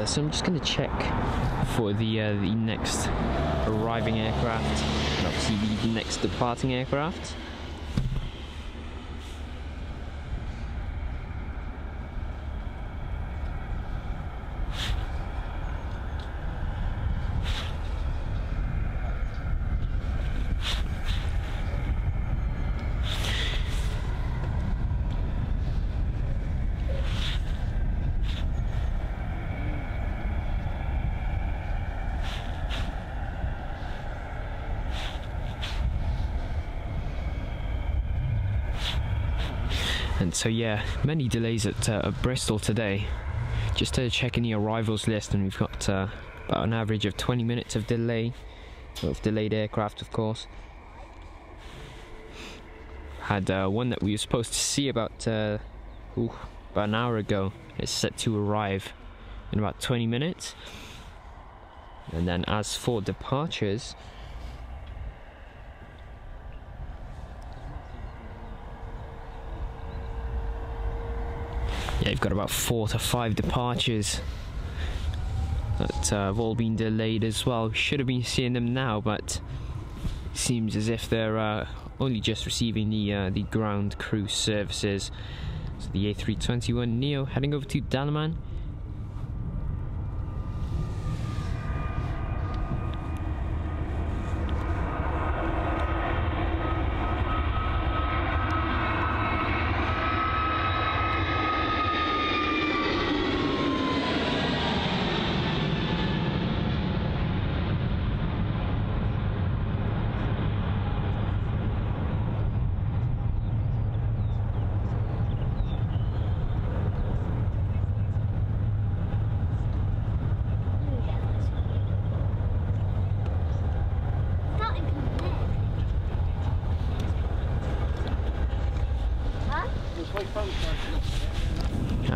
Speaker 1: So I'm just going to check for the next arriving aircraft, and obviously the next departing aircraft. And so yeah, many delays at Bristol today. Just checking the arrivals list, and we've got about an average of 20 minutes of delay, of delayed aircraft of course. Had one that we were supposed to see about an hour ago. It's set to arrive in about 20 minutes. And then as for departures, yeah, you've got about 4 to 5 departures that have all been delayed as well. Should have been seeing them now, but it seems as if they're only just receiving the ground crew services. So the A321neo heading over to Dalaman.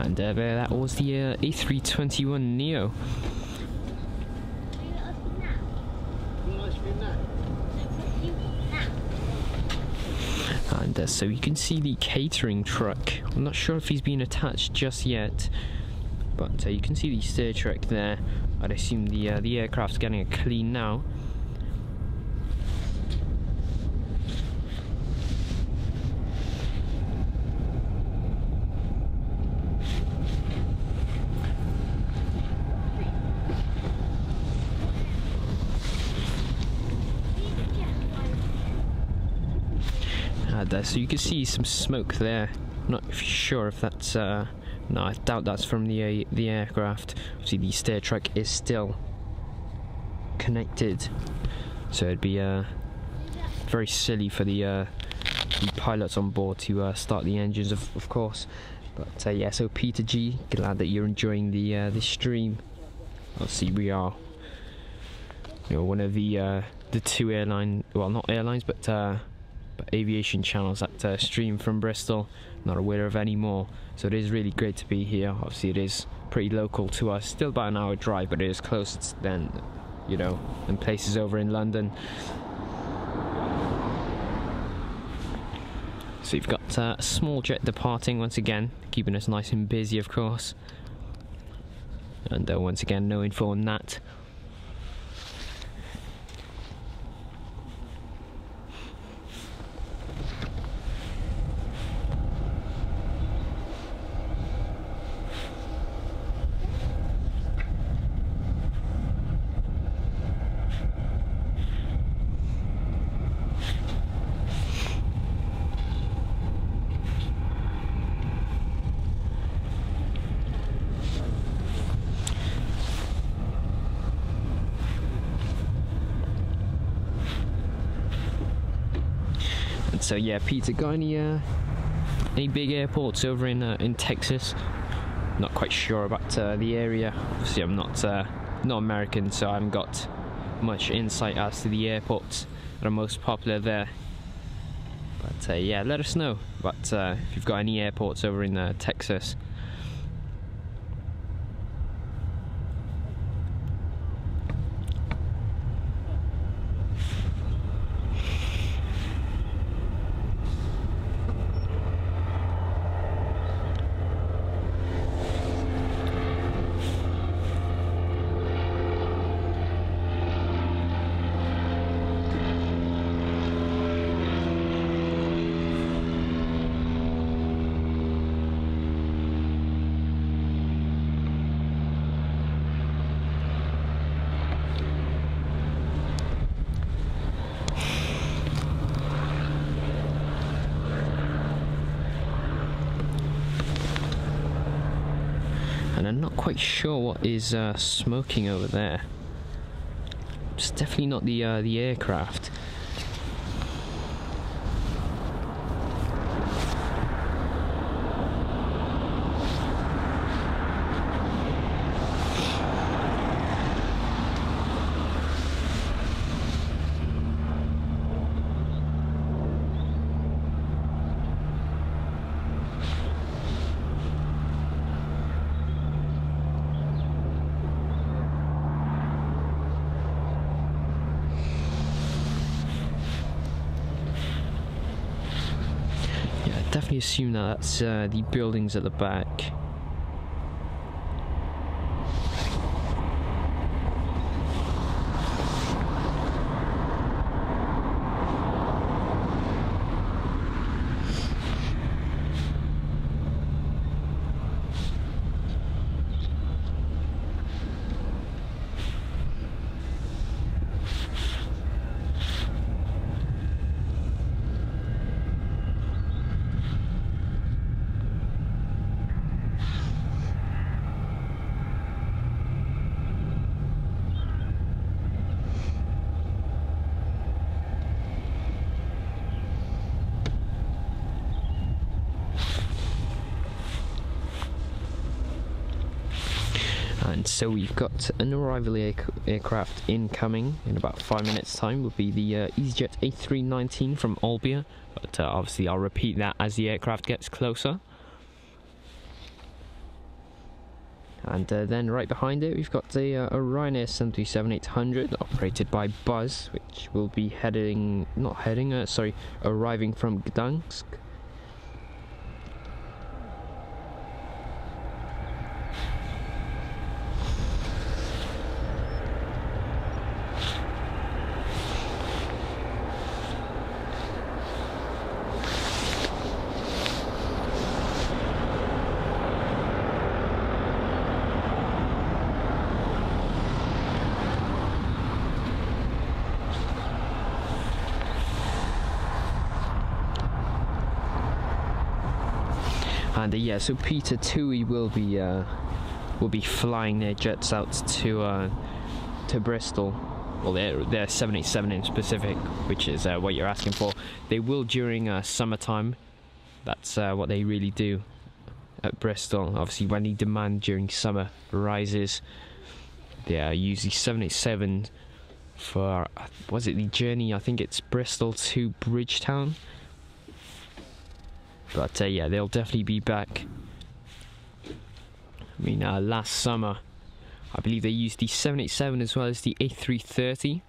Speaker 1: And that was the A321neo. And so you can see the catering truck. I'm not sure if he's been attached just yet, but you can see the stair truck there. I'd assume the aircraft's getting a clean now. So you can see some smoke there. Not sure if that's no, I doubt that's from the aircraft. Obviously the stair truck is still connected, so it'd be very silly for the pilots on board to start the engines, of course. But yeah, so Peter G, glad that you're enjoying the stream. Obviously we are, you know, one of the 2 airline, well, not airlines, but aviation channels that stream from Bristol. Not aware of any more, so it is really great to be here. Obviously it is pretty local to us, still about an hour drive, but it is closer than, you know, than places over in London. So you've got a small jet departing once again, keeping us nice and busy of course, and once again no info on that. And so yeah, Peter, got any big airports over in Texas? Not quite sure about the area. Obviously, I'm not American, so I haven't got much insight as to the airports that are most popular there. But yeah, let us know about if you've got any airports over in Texas. And I'm not quite sure what is smoking over there. It's definitely not the aircraft. Definitely assume that that's the buildings at the back. And so we've got an arrival aircraft incoming in about 5 minutes time. Will be the EasyJet A319 from Albia, but obviously I'll repeat that as the aircraft gets closer. And then right behind it we've got a Ryanair 737-800 operated by Buzz, which will be arriving from Gdansk. And yeah, so Peter Tui will be flying their jets out to Bristol. Well, they're 787 in specific, which is what you're asking for. They will during summertime. That's what they really do at Bristol. Obviously, when the demand during summer rises, they are usually 787 for was it the journey? I think it's Bristol to Bridgetown. But yeah, they'll definitely be back. I mean, last summer, I believe they used the 787 as well as the A330.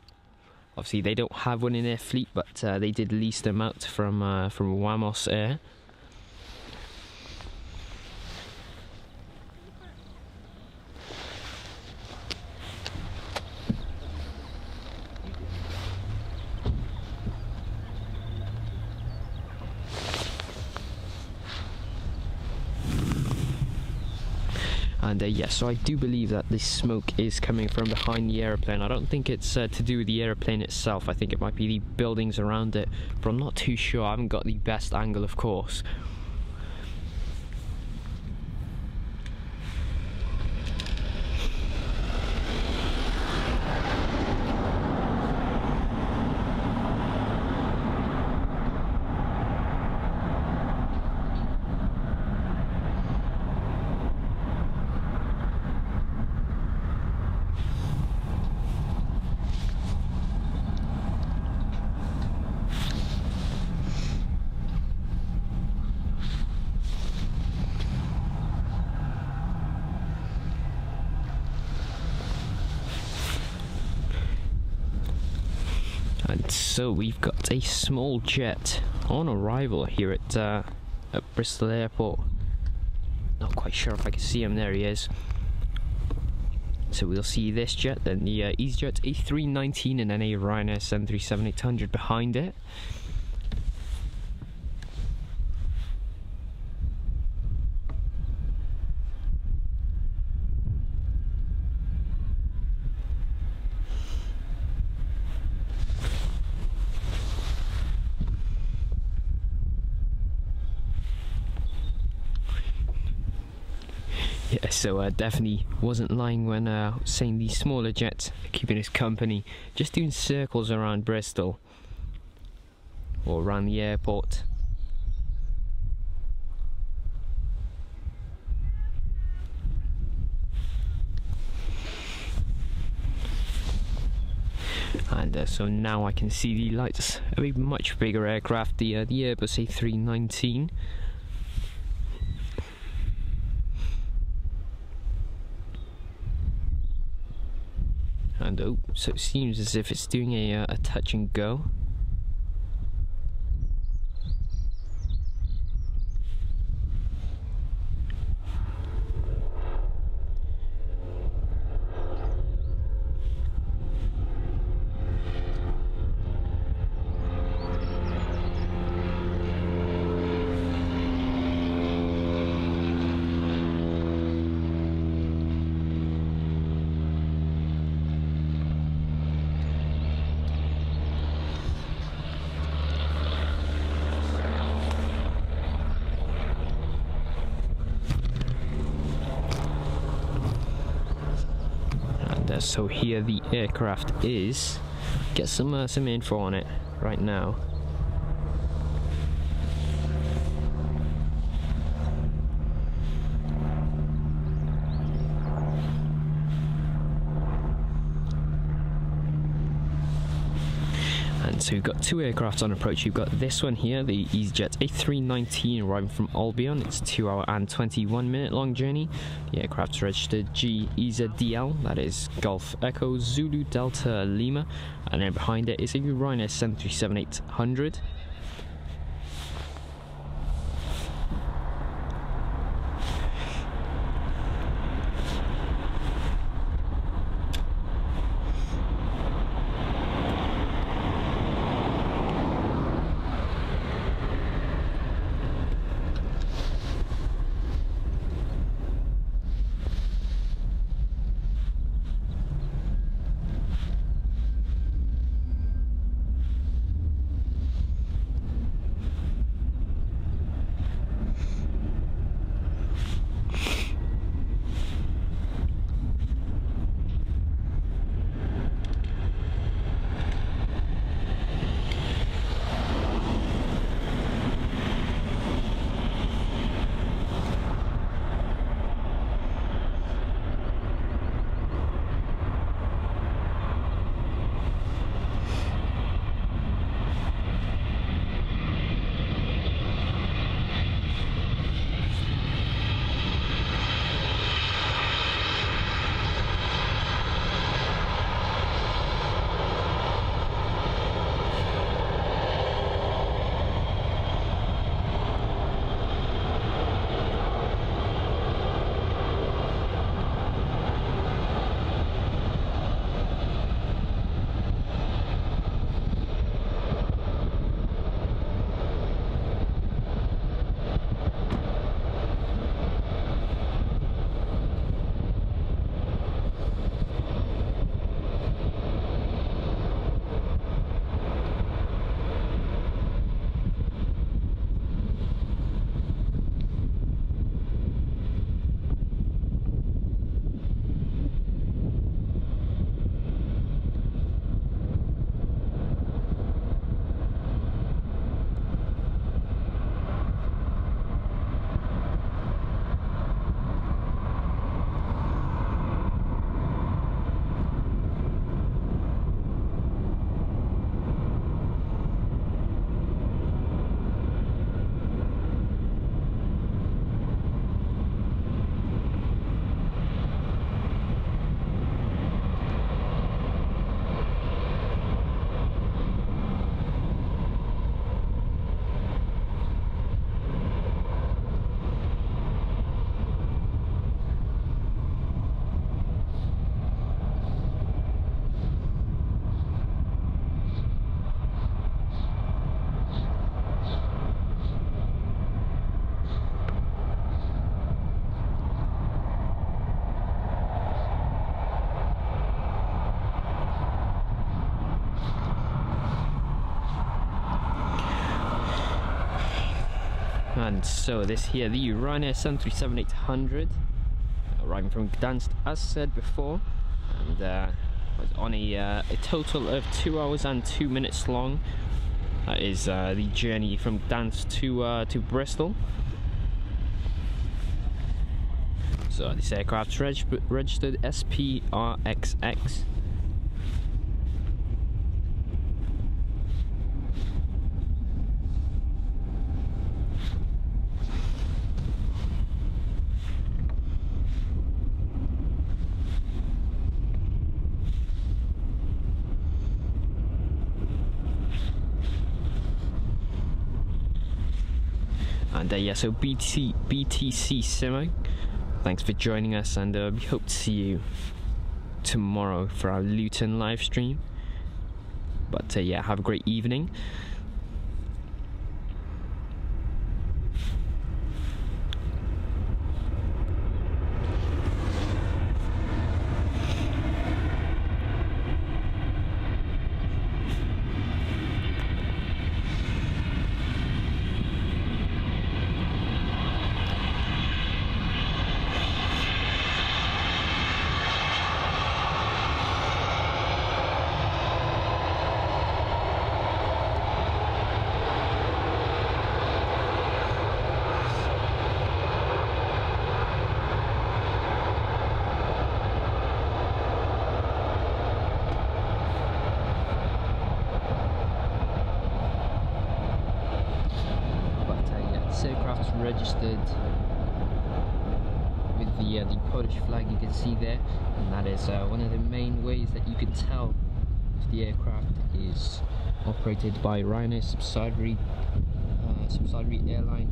Speaker 1: Obviously, they don't have one in their fleet, but they did lease them out from Wamos Air. And yeah, so I do believe that this smoke is coming from behind the aeroplane. I don't think it's to do with the aeroplane itself. I think it might be the buildings around it, but I'm not too sure. I haven't got the best angle, of course. And so we've got a small jet on arrival here at Bristol Airport. Not quite sure if I can see him. There he is. So we'll see this jet, then the EasyJet A319, and then a Ryanair 737-800 behind it. Yeah, so definitely wasn't lying when saying these smaller jets are keeping us company, just doing circles around Bristol or around the airport. And so now I can see the lights of a much bigger aircraft, the Airbus A319. And oh, so it seems as if it's doing a touch and go. So here the aircraft is. Get some info on it right now. And so we've got two aircraft on approach. You've got this one here, the EasyJet A319, arriving from Albion. It's a 2 hour and 21 minute long journey. The aircraft's registered GEZDL, that is Golf Echo Zulu Delta Lima, and then behind it is a Ryanair 737-800. And so this here, the Ryanair 737-800, arriving from Gdansk, as said before, and was on a total of 2 hours and 2 minutes long. That is the journey from Gdansk to Bristol. So this aircraft's registered SPRXX. And yeah, so BTC Simo, thanks for joining us, and we hope to see you tomorrow for our Luton live stream. But yeah, have a great evening. Aircraft's registered with the Polish flag you can see there, and that is one of the main ways that you can tell if the aircraft is operated by Ryanair subsidiary airline,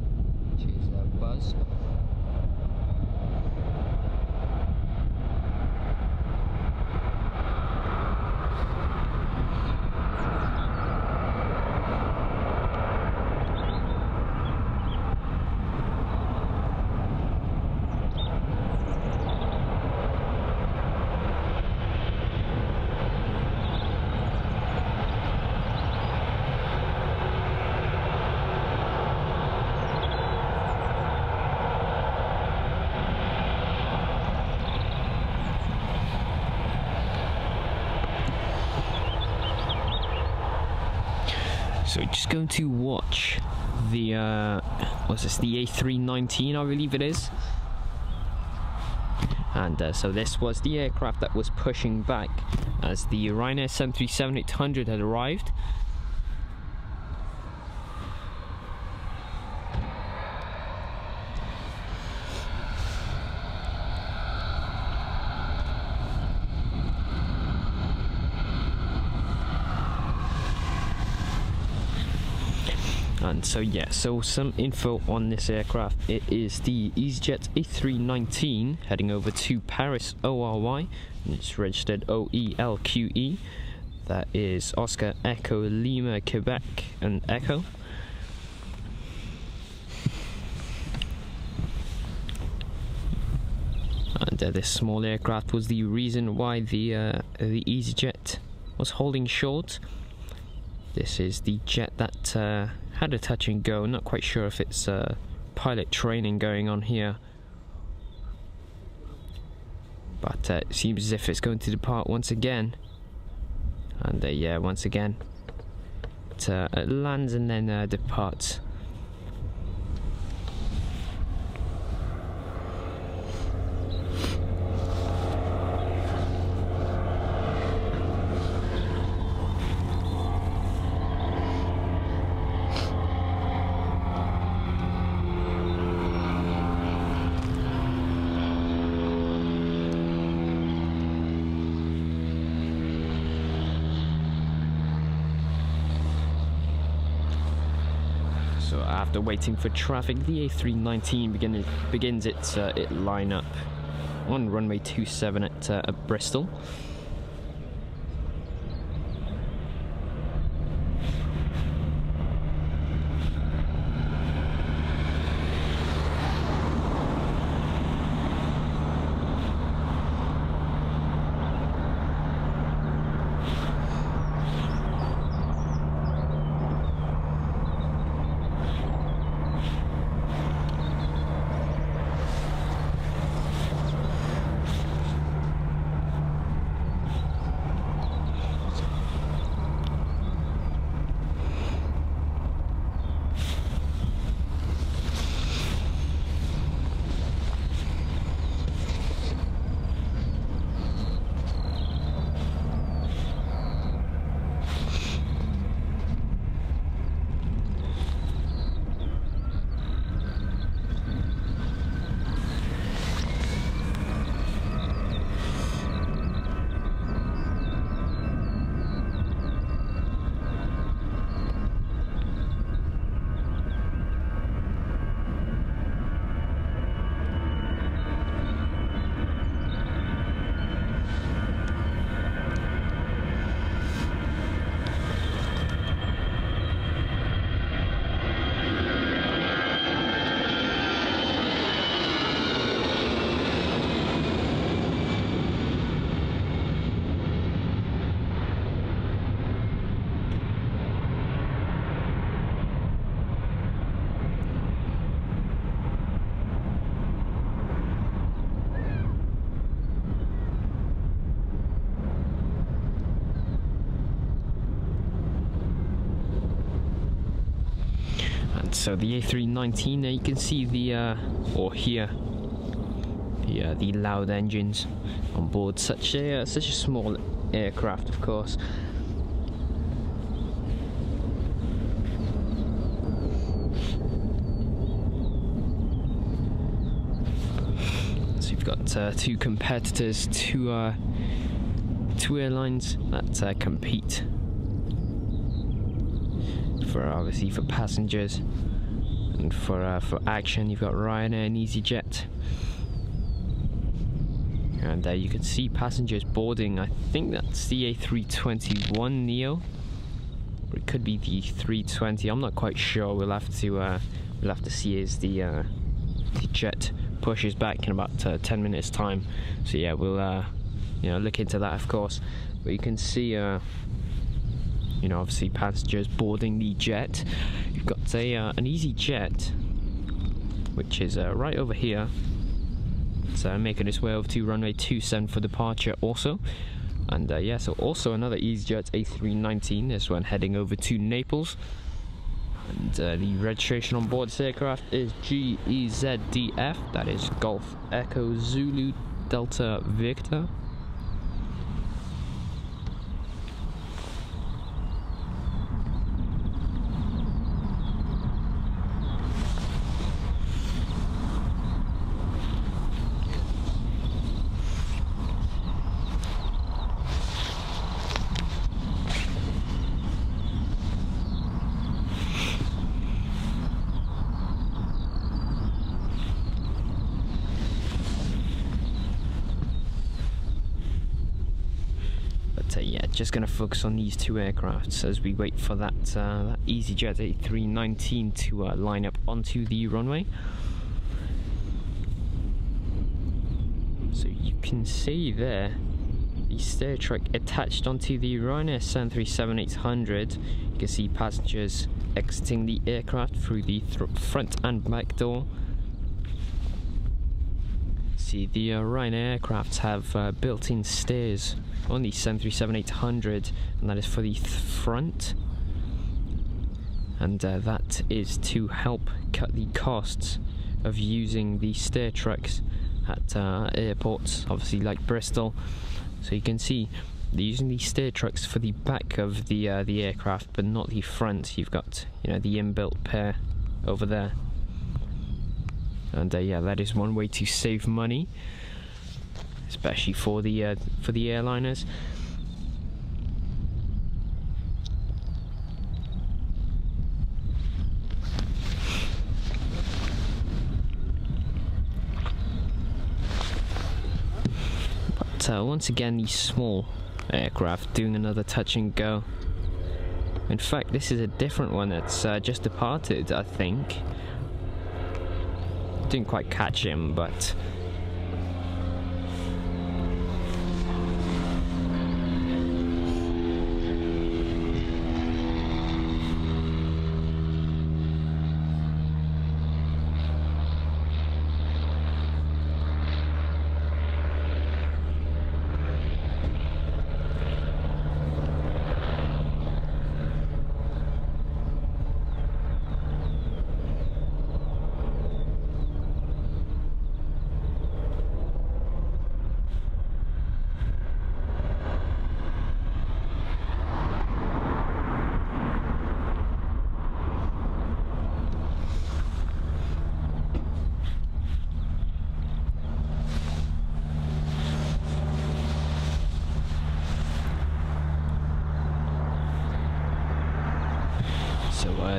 Speaker 1: which is Buzz. So just going to watch the what's this, the A319, I believe it is. And so this was the aircraft that was pushing back as the Ryanair 737-800 had arrived. And so yeah, so some info on this aircraft. It is the EasyJet A319 heading over to Paris ORY, and it's registered OELQE. That is Oscar Echo Lima Quebec and Echo. And this small aircraft was the reason why the EasyJet was holding short. This is the jet that had a touch and go. Not quite sure if it's pilot training going on here, but it seems as if it's going to depart once again. And yeah, once again it lands and then departs. So after waiting for traffic, the A319 begins its lineup on runway 27 at Bristol. And so the A319 there, you can see the or hear the loud engines on board such a small aircraft, of course. So you've got two competitors, two airlines that compete for, obviously, for passengers, and for action. You've got Ryanair and EasyJet. And you can see passengers boarding. I think that's the A321neo, or it could be the 320. I'm not quite sure. We'll have to see as the jet pushes back in about 10 minutes time. So yeah, we'll look into that, of course. But you can see obviously passengers boarding the jet. You've got an EasyJet, which is right over here. It's making its way over to runway 27 for departure also. And yeah, so also another EasyJet A319, this one heading over to Naples. And the registration on board this aircraft is GEZDF, that is Golf Echo Zulu Delta Victor. Yeah, just going to focus on these two aircrafts as we wait for that EasyJet A319 to line up onto the runway. So you can see there the stair truck attached onto the Ryanair 737-800. You can see passengers exiting the aircraft through the front and back door. See, the Ryanair aircrafts have built-in stairs on the 737-800, and that is for the front, and that is to help cut the costs of using the stair trucks at airports, obviously like Bristol. So you can see they're using these stair trucks for the back of the aircraft, but not the front. You've got the inbuilt pair over there, and yeah, that is one way to save money, especially for the airliners. But once again, these small aircraft doing another touch and go. In fact, this is a different one that's just departed, I think. Didn't quite catch him, but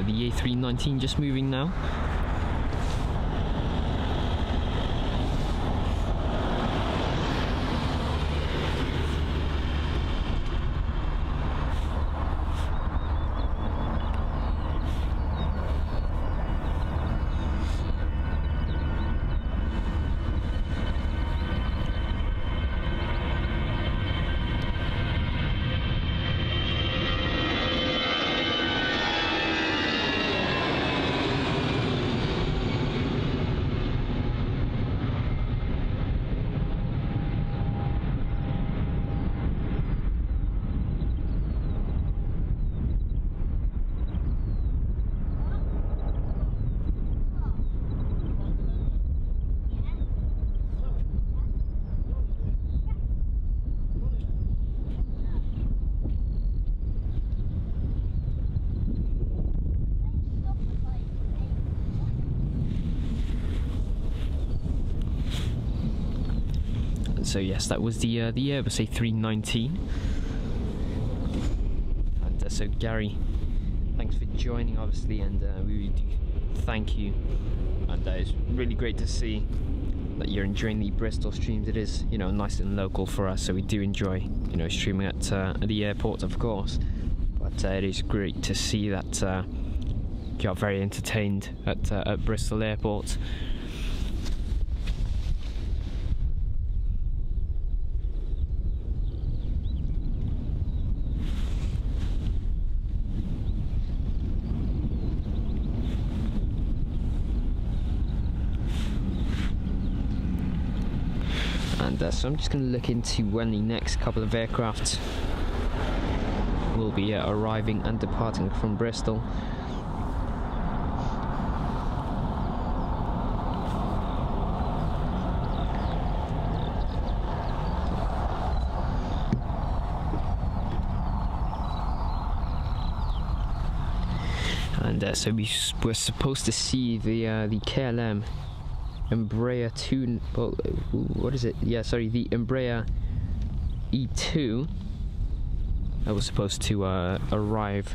Speaker 1: the A319 just moving now. so yes, that was the Airbus A319. And so Gary, thanks for joining, obviously, and we really do thank you. And it's really great to see that you're enjoying the Bristol streams. It is, you know, nice and local for us, so we do enjoy, you know, streaming at the airport, of course. But it is great to see that you're very entertained at Bristol Airport. And so I'm just going to look into when the next couple of aircraft will be arriving and departing from Bristol. And so we were supposed to see the KLM Embraer 2, well, what is it? Yeah, sorry, the Embraer E2 that was supposed to arrive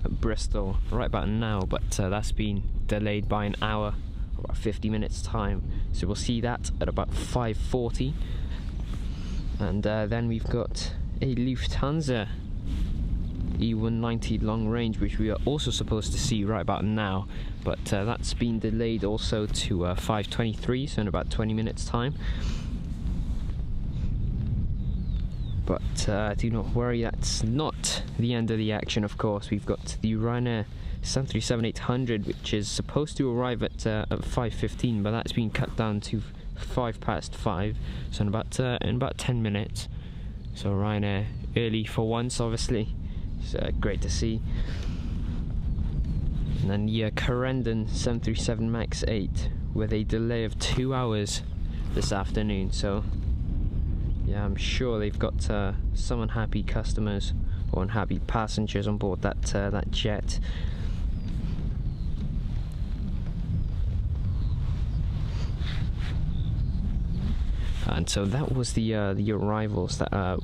Speaker 1: at Bristol right about now, but that's been delayed by an hour, about 50 minutes time. So we'll see that at about 5:40, and then we've got a Lufthansa E190 long range, which we are also supposed to see right about now, but that's been delayed also to 5:23, so in about 20 minutes time. But do not worry, that's not the end of the action. Of course, we've got the Ryanair 737-800, which is supposed to arrive at 5:15, but that's been cut down to 5:05, so in about 10 minutes. So Ryanair early for once, obviously. It's great to see. And then the Corendon 737 MAX 8 with a delay of 2 hours this afternoon. So yeah, I'm sure they've got some unhappy customers or unhappy passengers on board that jet. And so that was the arrivals that are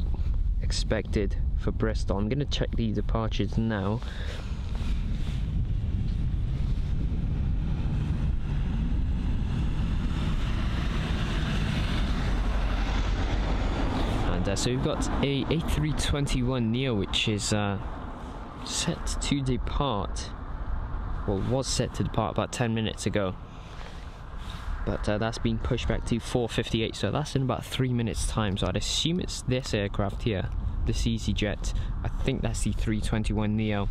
Speaker 1: expected for Bristol. I'm going to check the departures now. And so we've got a A321neo, which is set to depart, well, was set to depart about 10 minutes ago, but that's been pushed back to 4:58, so that's in about 3 minutes time. So I'd assume it's this aircraft here, this EasyJet. I think that's the 321neo.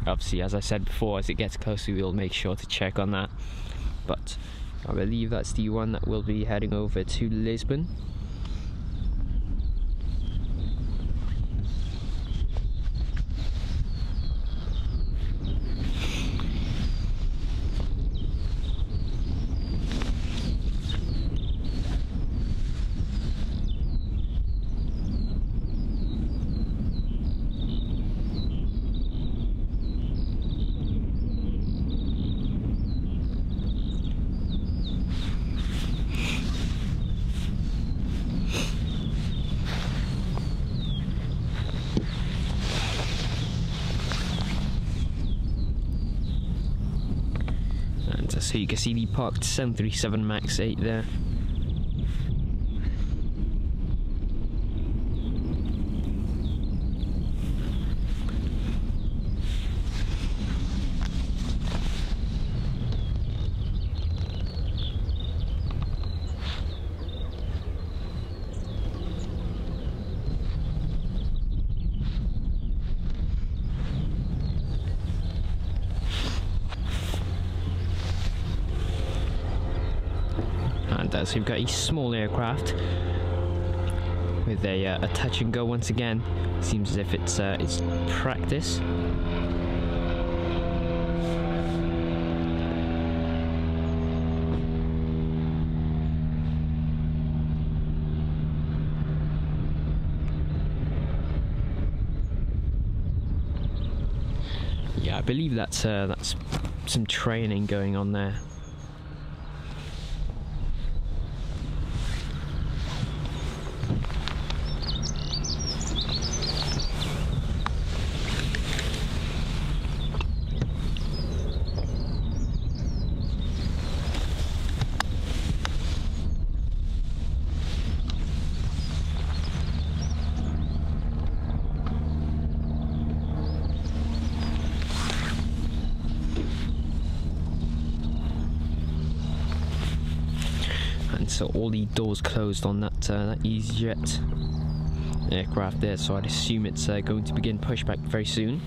Speaker 1: Obviously, as I said before, as it gets closer we'll make sure to check on that, but I believe that's the one that will be heading over to Lisbon. So you can see the parked 737 MAX 8 there. So you've got a small aircraft with a touch and go once again. Seems as if it's practice. Yeah, I believe that's some training going on there. so all the doors closed on that EasyJet aircraft there, so I'd assume it's going to begin pushback very soon.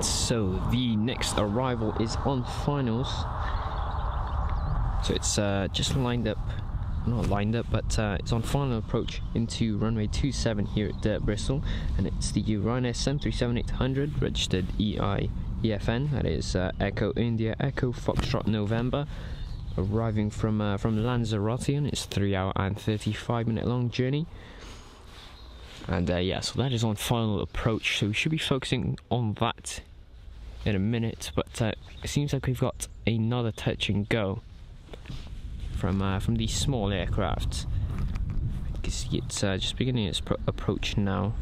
Speaker 1: So the next arrival is on finals. So it's just lined up, not lined up, but it's on final approach into runway 27 here at Bristol, and it's the Ryanair 737-800 registered EFN. That is Echo India Echo Foxtrot November, arriving from Lanzarote, and it's 3 hour and 35 minute long journey. And yeah, so that is on final approach, so we should be focusing on that in a minute, but it seems like we've got another touch and go from these small aircraft. You can see it's just beginning its approach now.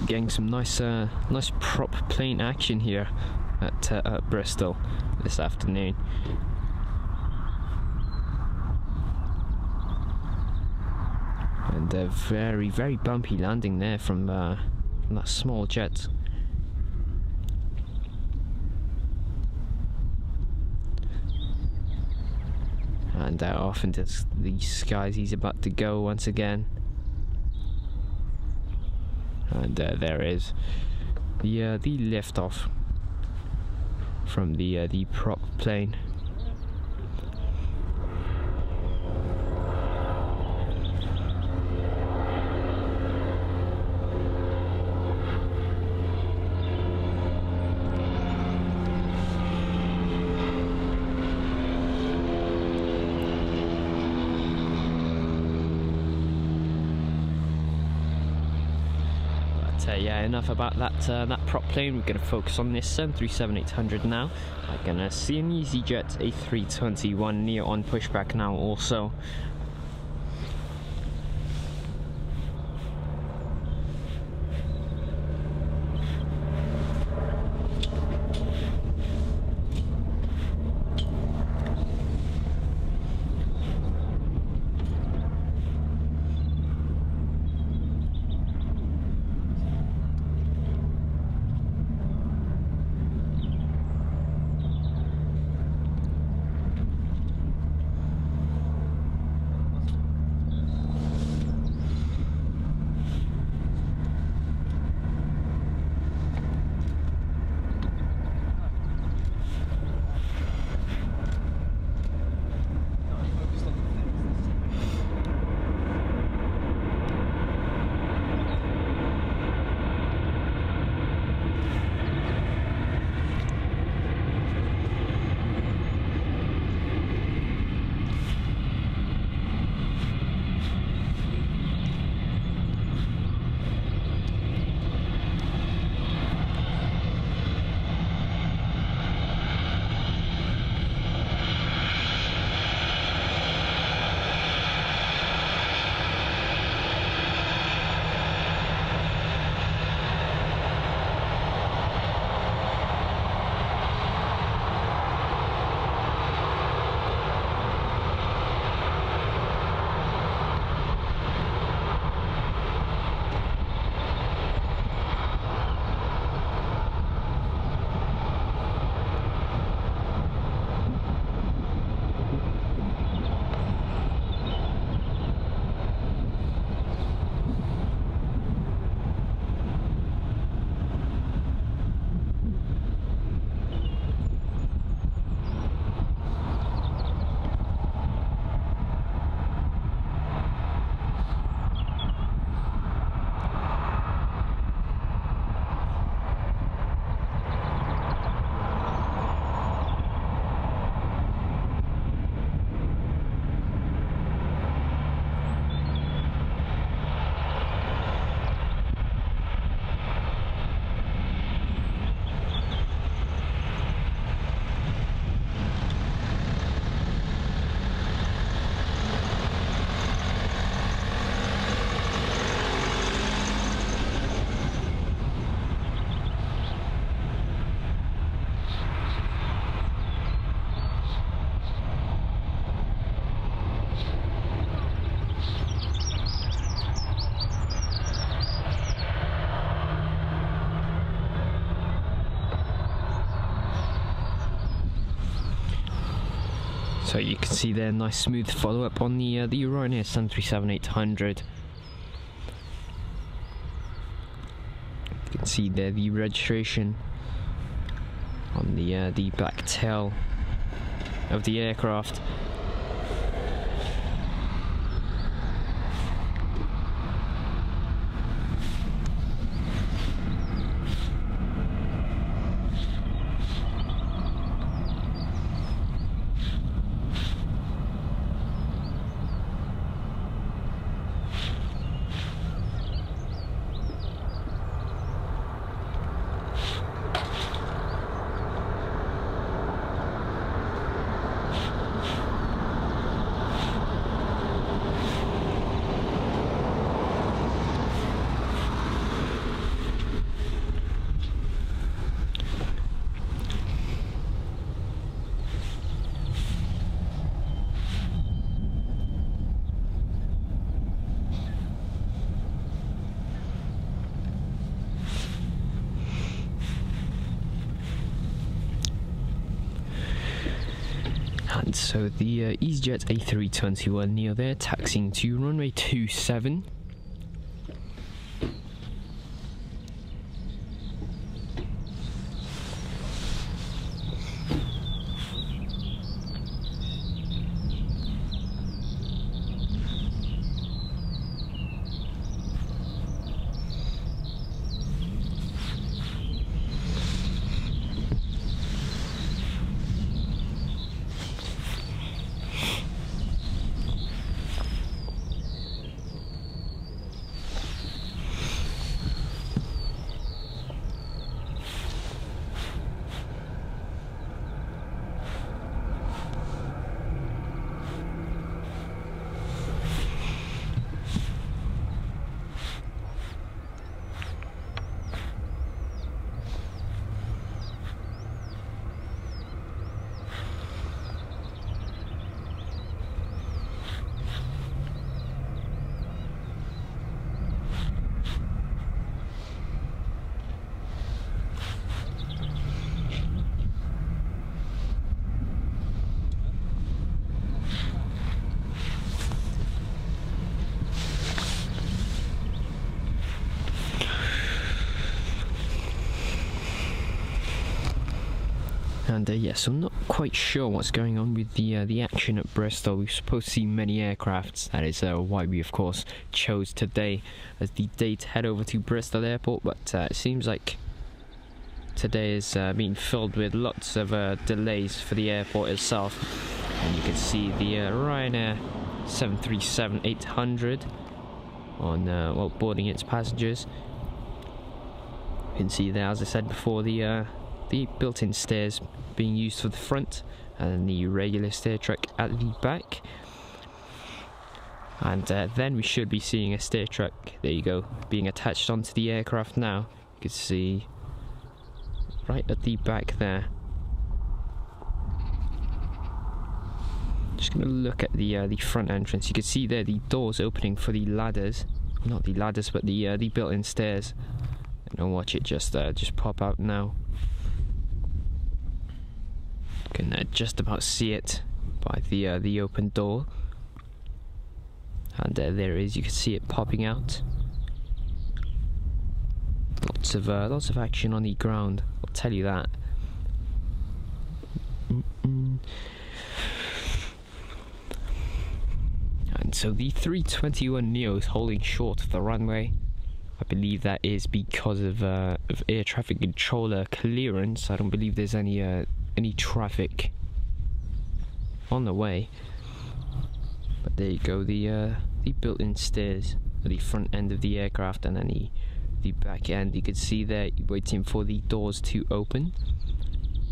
Speaker 1: Getting some nice prop plane action here at Bristol this afternoon. And a very bumpy landing there from that small jet. And off into the skies he's about to go once again. And there is the liftoff from the prop plane. Yeah, enough about that prop plane. We're going to focus on this 737-800 now. I'm going to see an EasyJet A321neo on pushback now also. So you can see there, nice smooth follow up on the Ryanair 737-800. You can see there the registration on the back tail of the aircraft. And so the EasyJet A321neo there, taxiing to runway 27. And yeah, so I'm not quite sure what's going on with the action at Bristol. We're supposed to see many aircrafts. That is why we of course chose today as the day to head over to Bristol Airport, but it seems like today is being filled with lots of delays for the airport itself. And you can see the Ryanair 737-800 on well, boarding its passengers. You can see there, as I said before, the built-in stairs being used for the front and the regular stair track at the back. And then we should be seeing a stair track, there you go, being attached onto the aircraft now. You can see right at the back there. Just going to look at the front entrance. You can see there the doors opening for the ladders, not the ladders but the built-in stairs. And watch it just pop out now. You can just about see it by the open door, and there it is. You can see it popping out. Lots of action on the ground, I'll tell you that. And so the 321neo is holding short of the runway. I believe that is because of air traffic controller clearance. I don't believe there's any traffic on the way. But there you go, the built-in stairs at the front end of the aircraft, and then the back end. You can see there waiting for the doors to open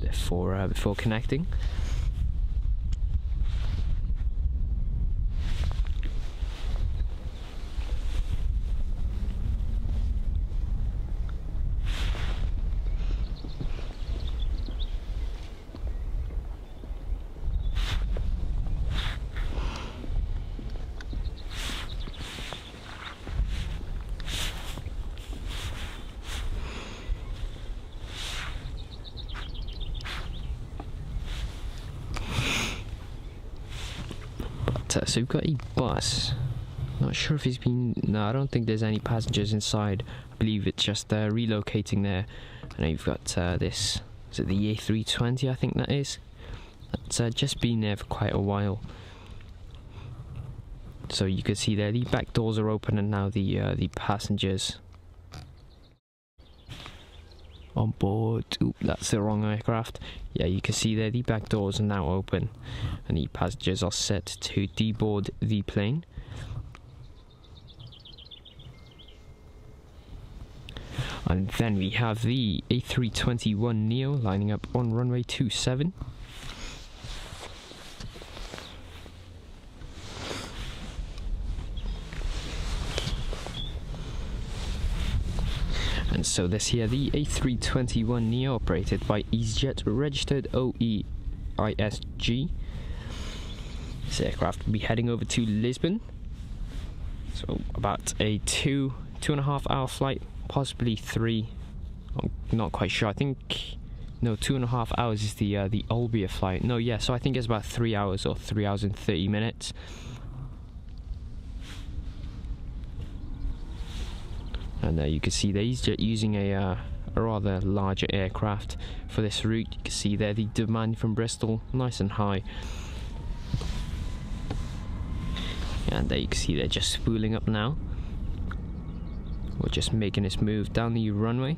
Speaker 1: before connecting. So we've got a bus. Not sure if he's been... No, I don't think there's any passengers inside. I believe it's just relocating there. I know you've got this... Is it the A320? I think that is. That's just been there for quite a while. So you can see there the back doors are open, and now the passengers on board. Oop, that's the wrong aircraft. Yeah, you can see there the back doors are now open, and the passengers are set to deboard the plane. And then we have the A321neo lining up on runway 27. And so this here, the A321neo, operated by EasyJet, registered OEISG. This aircraft will be heading over to Lisbon. So about a 2.5 hour flight, possibly 3. I'm not quite sure. I think no, 2.5 hours is the Albia flight. No, yeah. So I think it's about 3 hours or 3 hours and 30 minutes. And you can see there he's using a rather larger aircraft for this route. You can see there the demand from Bristol nice and high. And there you can see they're just spooling up now. We're just making this move down the runway.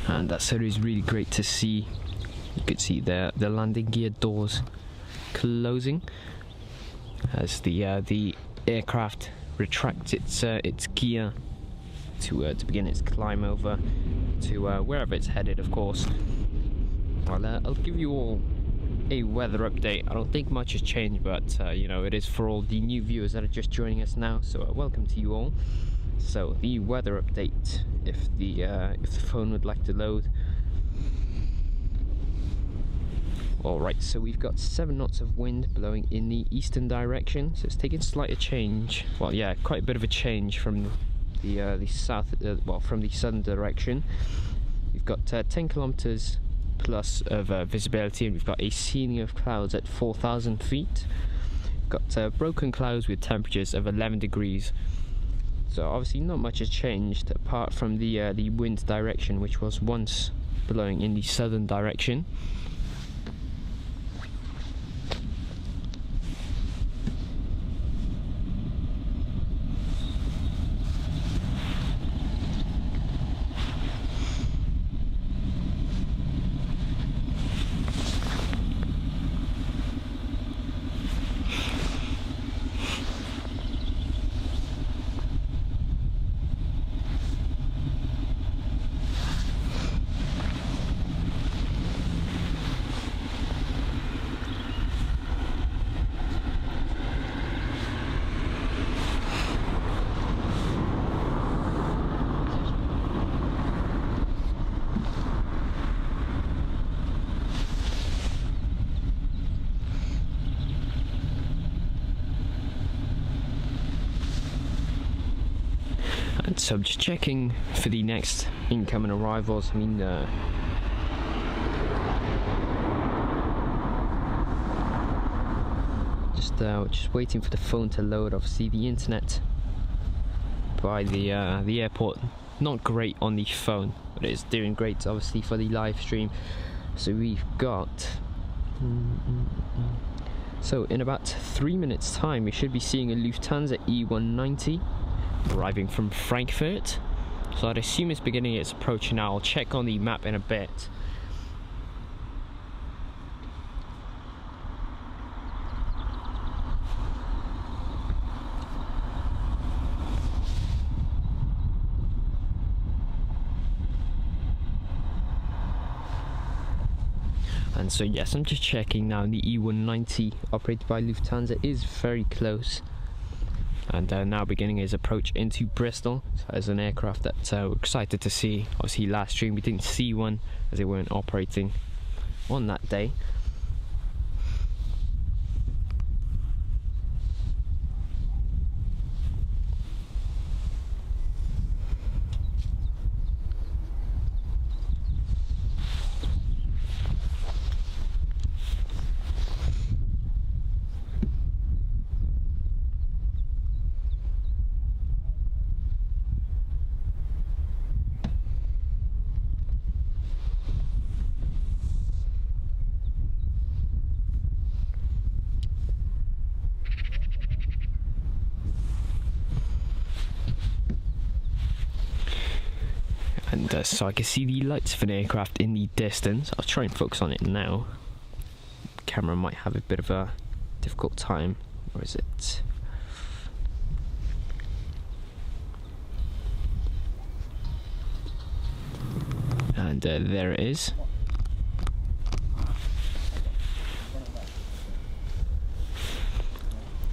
Speaker 1: And that's always really great to see. You could see the landing gear doors closing as the aircraft retracts its gear to begin its climb over to wherever it's headed, of course. I'll give you all a weather update. I don't think much has changed, but you know, it is for all the new viewers that are just joining us now, so welcome to you all. So the weather update, if the phone would like to load. Alright, so we've got 7 knots of wind blowing in the eastern direction, so it's taking slight change. Well, yeah, quite a bit of a change from the south, well, from the southern direction. We've got 10 kilometers plus of visibility, and we've got a ceiling of clouds at 4,000 feet. We've got broken clouds with temperatures of 11 degrees. So obviously not much has changed apart from the wind direction, which was once blowing in the southern direction. And so I'm just checking for the next incoming arrivals. I mean, just waiting for the phone to load. Obviously the internet by the airport not great on the phone, but it's doing great obviously for the live stream. So we've got so in about 3 minutes time we should be seeing a Lufthansa E190 arriving from Frankfurt. So I'd assume it's beginning its approach now. I'll check on the map in a bit. And so yes, I'm just checking now. The E190 operated by Lufthansa is very close, and now beginning his approach into Bristol. So as an aircraft that we're excited to see. Obviously last stream we didn't see one as they weren't operating on that day. And so I can see the lights of an aircraft in the distance. I'll try and focus on it now. The camera might have a bit of a difficult time. Where is it? And there it is.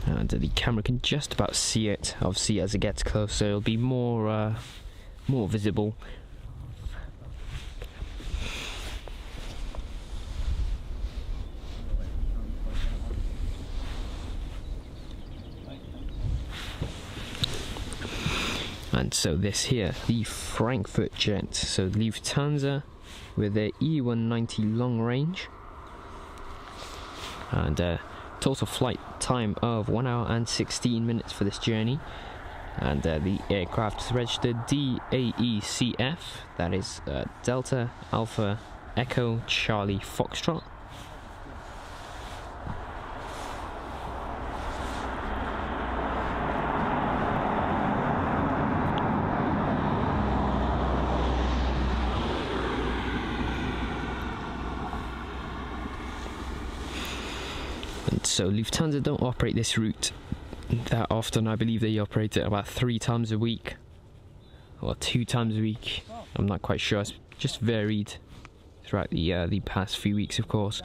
Speaker 1: And the camera can just about see it. Obviously as it gets closer it'll be more visible. And so this here, the Frankfurt jet, so Lufthansa with their E190 long range, and total flight time of 1 hour and 16 minutes for this journey. And the aircraft is registered DAECF, that is Delta Alpha Echo Charlie Foxtrot. And so Lufthansa don't operate this route that often. I believe they operate it about 3 times a week or 2 times a week. I'm not quite sure. It's just varied throughout the past few weeks, of course.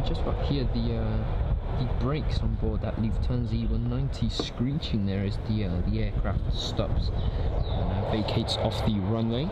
Speaker 1: Just about hear the brakes on board that Lufthansa E190 screeching there as the aircraft stops and vacates off the runway.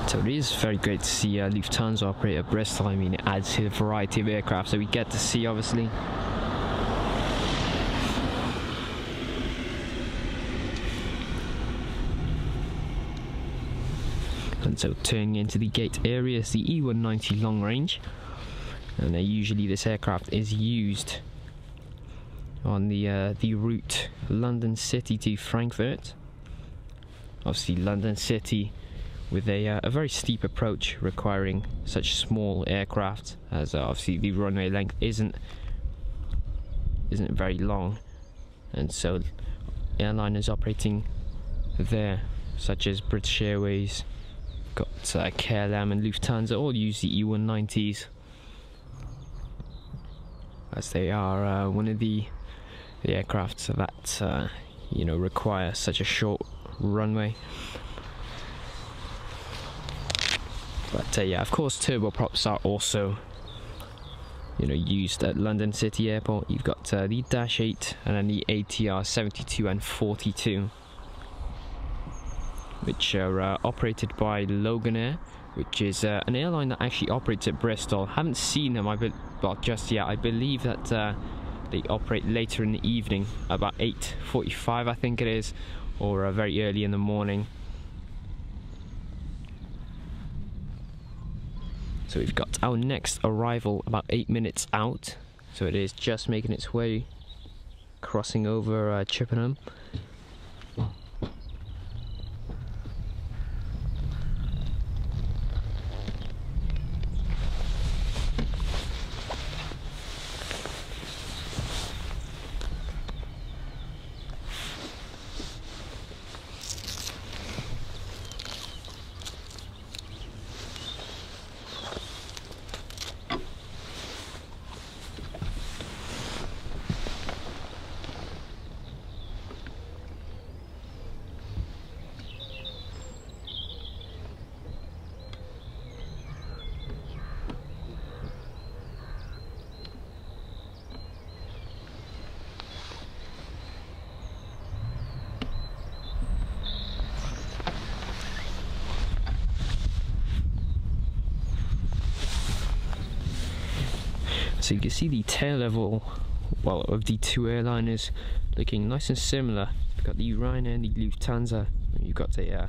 Speaker 1: So it is very great to see Lufthansa operate at Bristol. I mean, it adds to the variety of aircraft that we get to see, obviously. And so turning into the gate area is the E190 long range, and usually this aircraft is used on the route London City to Frankfurt. Obviously London City with a very steep approach requiring such small aircraft, as obviously the runway length isn't very long, and so airliners operating there such as British Airways, got KLM and Lufthansa all use the E190s, as they are one of the aircraft that require such a short runway. But yeah, of course turboprops are also used at London City Airport. You've got the Dash 8 and then the ATR 72 and 42, which are operated by Loganair, which is an airline that actually operates at Bristol. Haven't seen them just yet. I believe that they operate later in the evening, about 8:45 I think it is, or very early in the morning. So we've got our next arrival about 8 minutes out, so it is just making its way, crossing over Chippenham. So you can see the tail level, well, of the two airliners looking nice and similar. You've got the Ryanair and the Lufthansa. You've got a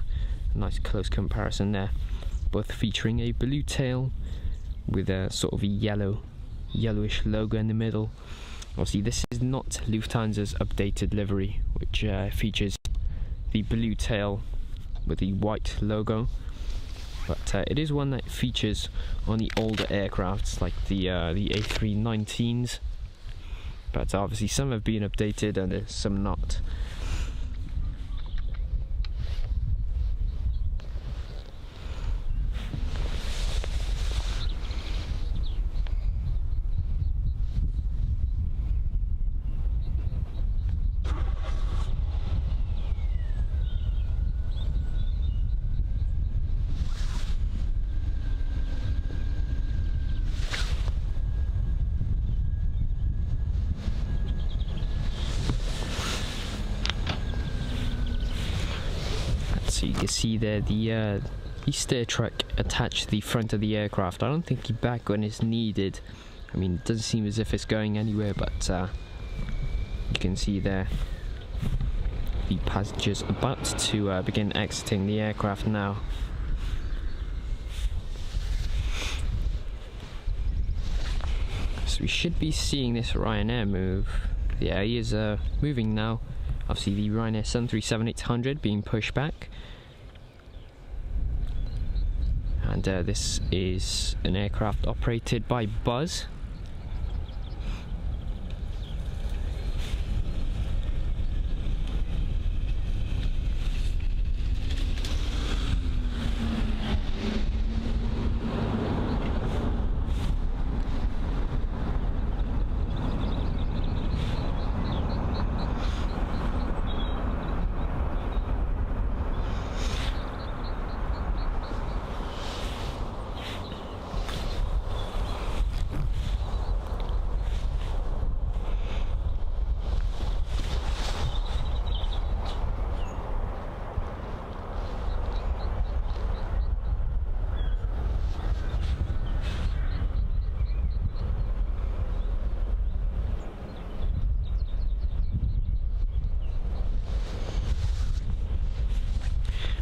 Speaker 1: nice close comparison there, both featuring a blue tail with a sort of a yellowish logo in the middle. Obviously this is not Lufthansa's updated livery, which features the blue tail with the white logo. But it is one that features on the older aircrafts, like the A319s. But obviously some have been updated and some not. So you can see there the stair truck attached to the front of the aircraft. I don't think the back one is needed. I mean, it doesn't seem as if it's going anywhere, but you can see there the passengers about to begin exiting the aircraft now. So we should be seeing this Ryanair move. Yeah, he is moving now. Obviously the Ryanair 737-800 being pushed back. And this is an aircraft operated by Buzz.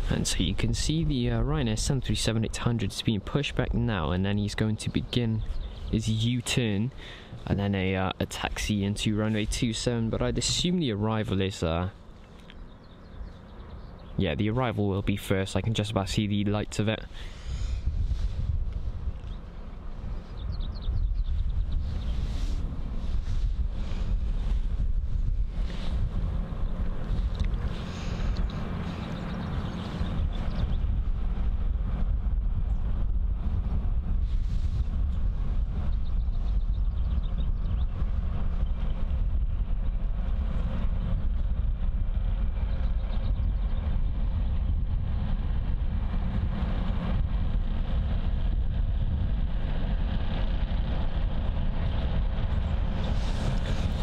Speaker 1: And so you can see the Ryanair 737-800 is being pushed back now, and then he's going to begin his U-turn and then a taxi into runway 27. But I'd assume the arrival is yeah, the arrival will be first. I can just about see the lights of it.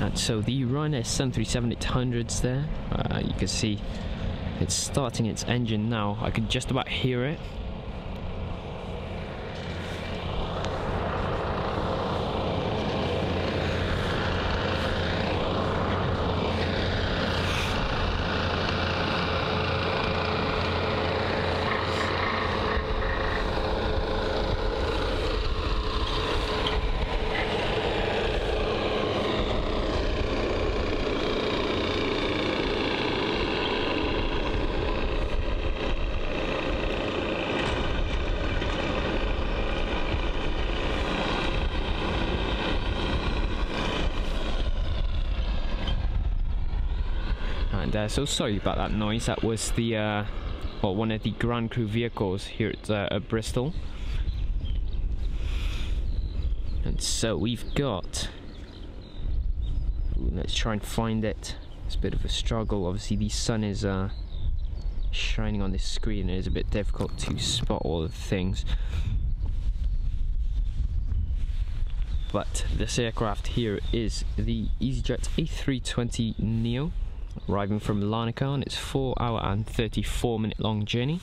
Speaker 1: And so the Ryanair 737-800's there, you can see it's starting its engine now. I can just about hear it. And so sorry about that noise. That was the well, one of the ground crew vehicles here at Bristol. And so we've got, let's try and find it. It's a bit of a struggle. Obviously the sun is shining on this screen. It is a bit difficult to spot all of the things. But this aircraft here is the EasyJet A320neo, arriving from Larnaca on its 4-hour and 34-minute long journey.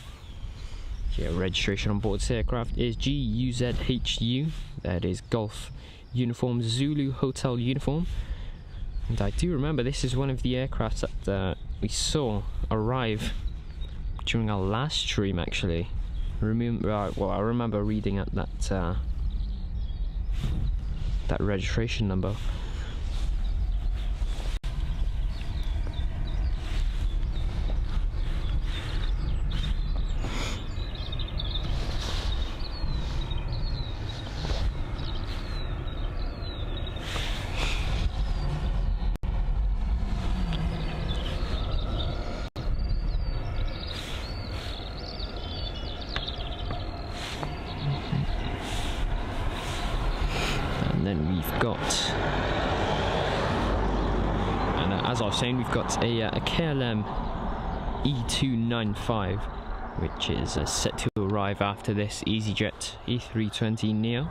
Speaker 1: Yeah, registration on board this aircraft is GUZHU, that is Golf Uniform Zulu Hotel Uniform. And I do remember this is one of the aircrafts that we saw arrive during our last stream, actually. Well, I remember reading at that registration number. And then we've got, and as I was saying, we've got a KLM E295, which is set to arrive after this EasyJet A320neo.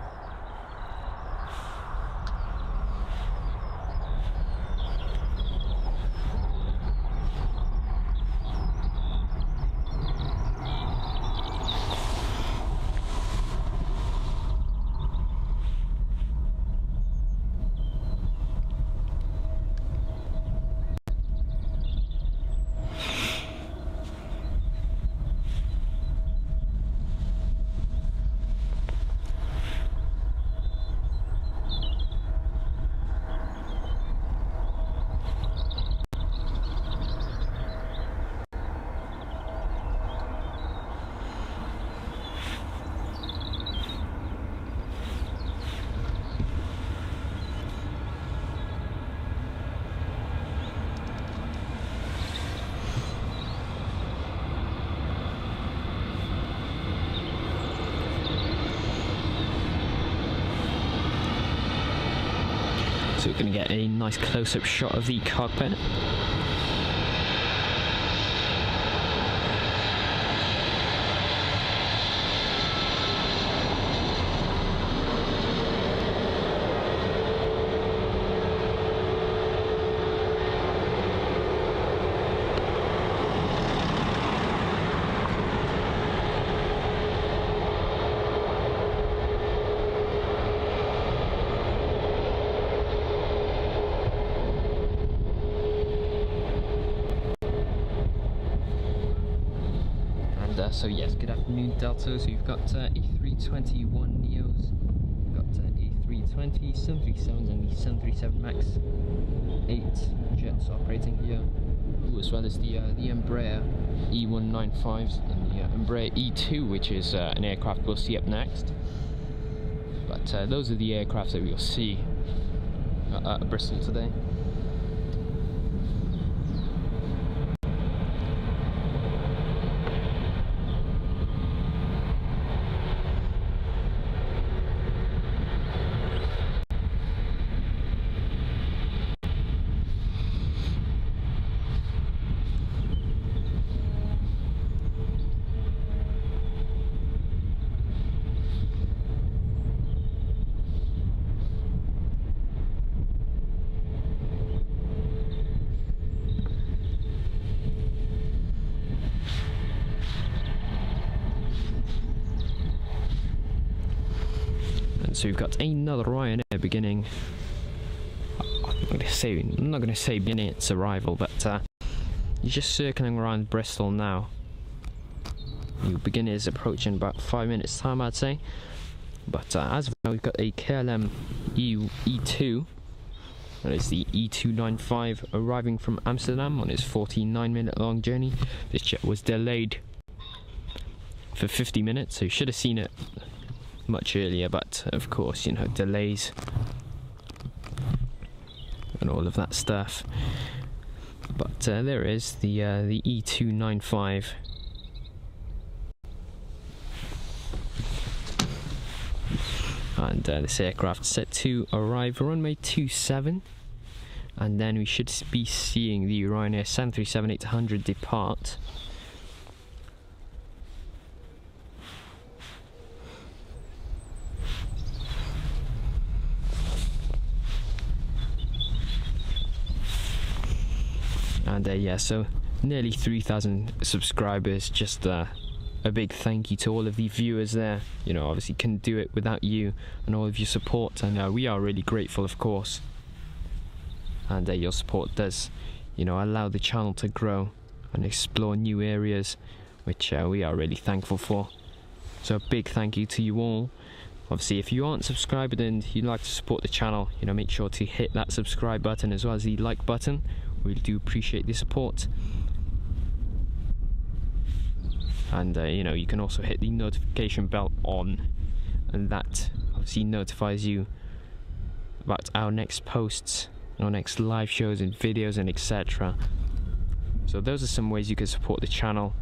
Speaker 1: So we're going to get a nice close-up shot of the cockpit. So yes, good afternoon Delta. So you've got A321neos, you've got A320, 737s and the 737 MAX 8 jets operating here, as well as the Embraer E195s and the Embraer E2, which is an aircraft we'll see up next. But those are the aircraft that we'll see at Bristol today. So we've got another Ryanair beginning. I'm not going to say beginning its arrival, but you're just circling around Bristol now. Your beginning is approaching about 5 minutes time, I'd say. But as of now, we've got a KLM E2. That is the E295 arriving from Amsterdam on its 49-minute long journey. This jet was delayed for 50 minutes, so you should have seen it much earlier, but of course, you know, delays and all of that stuff. But But there it is, the E295. And this aircraft set to arrive runway 27, and then we should be seeing the Ryanair 737-800 depart. And yeah, so nearly 3,000 subscribers. Just a big thank you to all of the viewers there. You know, obviously couldn't do it without you and all of your support, and we are really grateful, of course. And your support does, you know, allow the channel to grow and explore new areas, which we are really thankful for. So a big thank you to you all. Obviously, if you aren't subscribed and you'd like to support the channel, you know, make sure to hit that subscribe button as well as the like button. We do appreciate the support. And you know, you can also hit the notification bell on, and that obviously notifies you about our next posts, our next live shows and videos and etc. So those are some ways you can support the channel.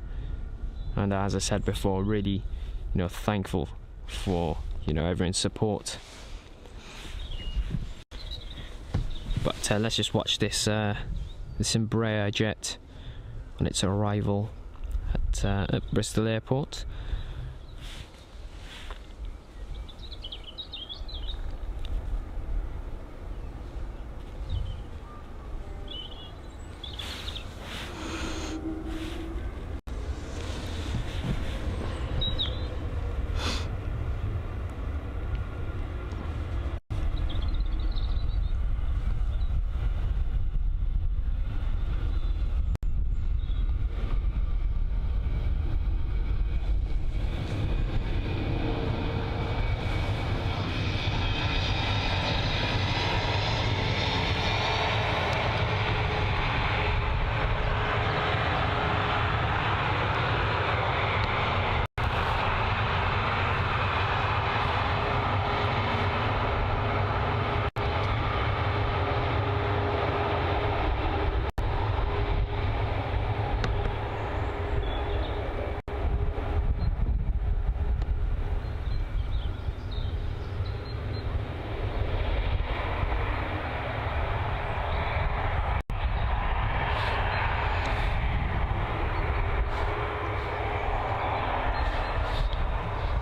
Speaker 1: And as I said before, really, you know, thankful for, you know, everyone's support. But let's just watch this this Embraer jet on its arrival at Bristol Airport.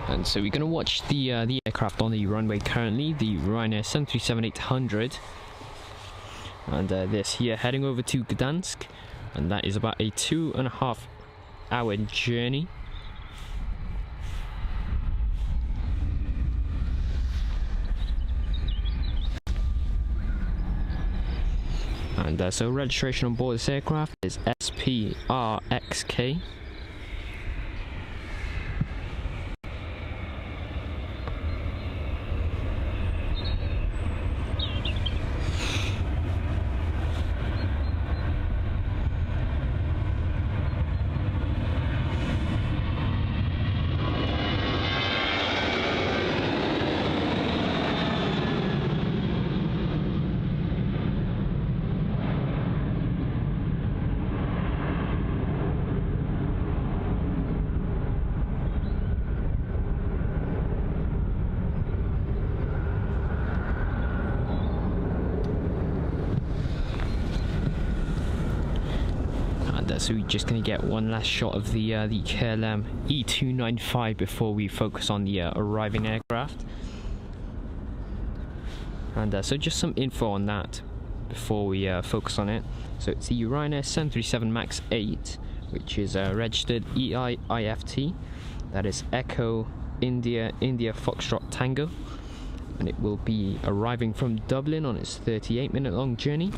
Speaker 1: And so we're going to watch the aircraft on the runway currently, the Ryanair 737-800. And this here heading over to Gdansk, and that is about a 2.5 hour journey. And so registration on board this aircraft is SPRXK. So we're just going to get one last shot of the KLM E295 before we focus on the arriving aircraft. And so just some info on that before we focus on it. So it's the Ryanair 737 MAX 8, which is registered EIIFT, that is Echo India Foxtrot Tango, and it will be arriving from Dublin on its 38-minute long journey.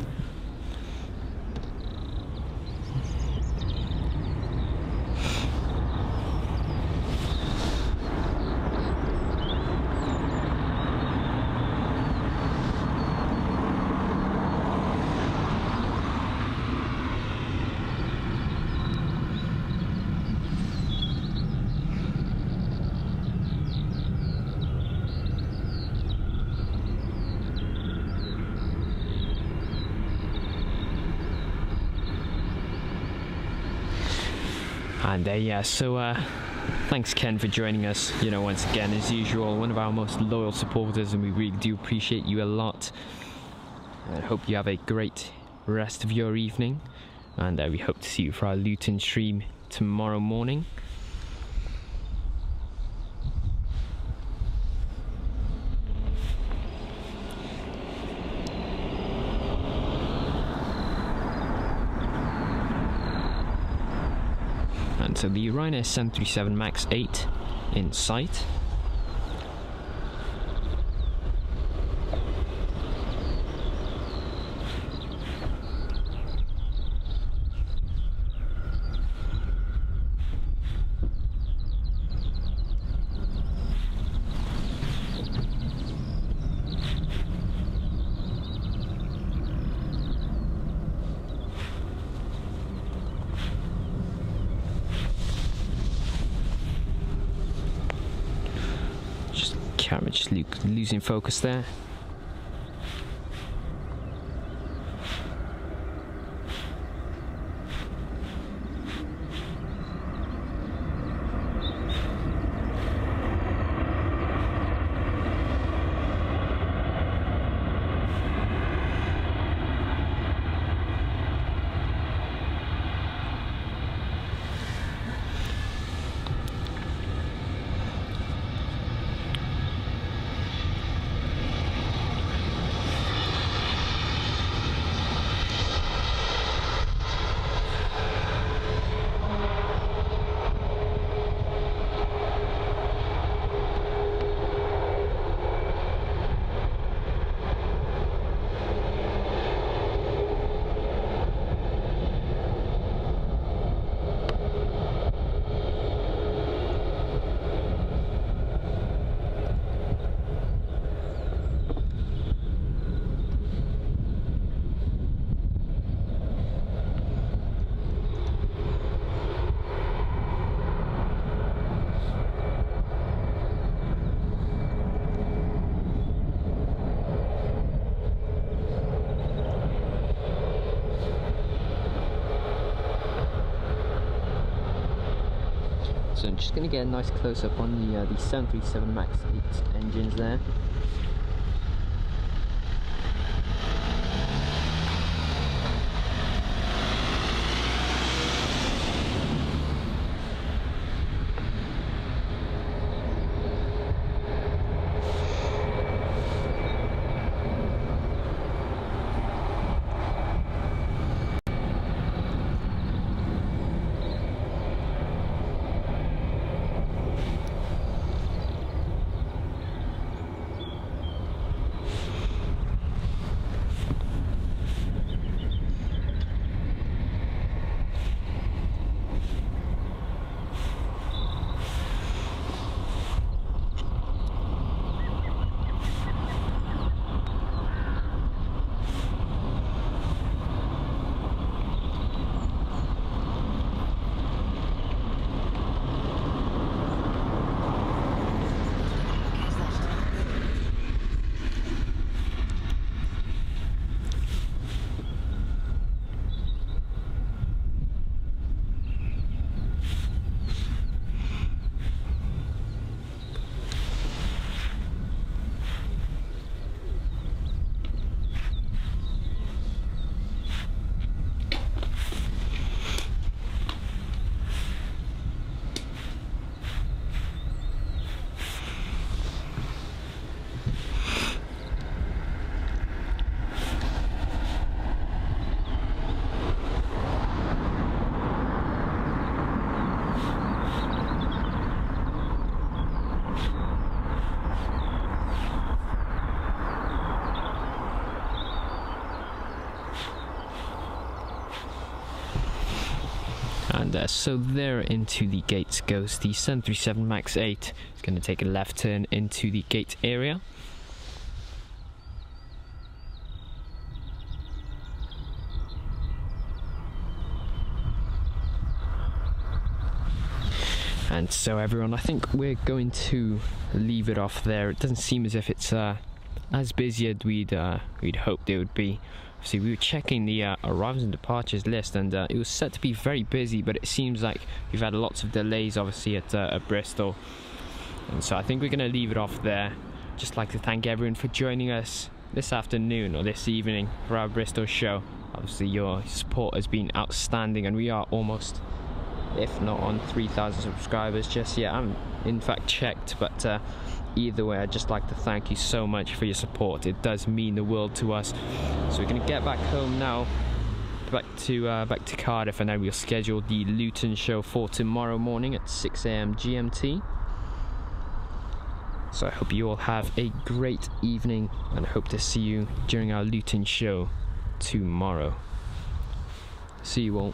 Speaker 1: And yeah, so thanks Ken for joining us, you know, once again as usual, one of our most loyal supporters, and we really do appreciate you a lot. I hope you have a great rest of your evening, and we hope to see you for our Luton stream tomorrow morning. And so the Ryanair 737 MAX 8 in sight. Camera just losing focus there. So I'm just going to get a nice close-up on the 737 MAX 8 engines there. And so there into the gates goes the 737 MAX 8. It's going to take a left turn into the gate area. And so everyone, I think we're going to leave it off there. It doesn't seem as if it's as busy as we'd hoped it would be. See, we were checking the arrivals and departures list, and it was set to be very busy, but it seems like we've had lots of delays obviously at Bristol, and so I think we're going to leave it off there. Just like to thank everyone for joining us this afternoon or this evening for our Bristol show. Obviously your support has been outstanding, and we are almost, if not on 3,000 subscribers just yet. I haven't in fact checked, but either way, I'd just like to thank you so much for your support. It does mean the world to us. So we're going to get back home now, back to Cardiff, and then we'll schedule the Luton show for tomorrow morning at 6 AM GMT. So I hope you all have a great evening, and I hope to see you during our Luton show tomorrow. See you all.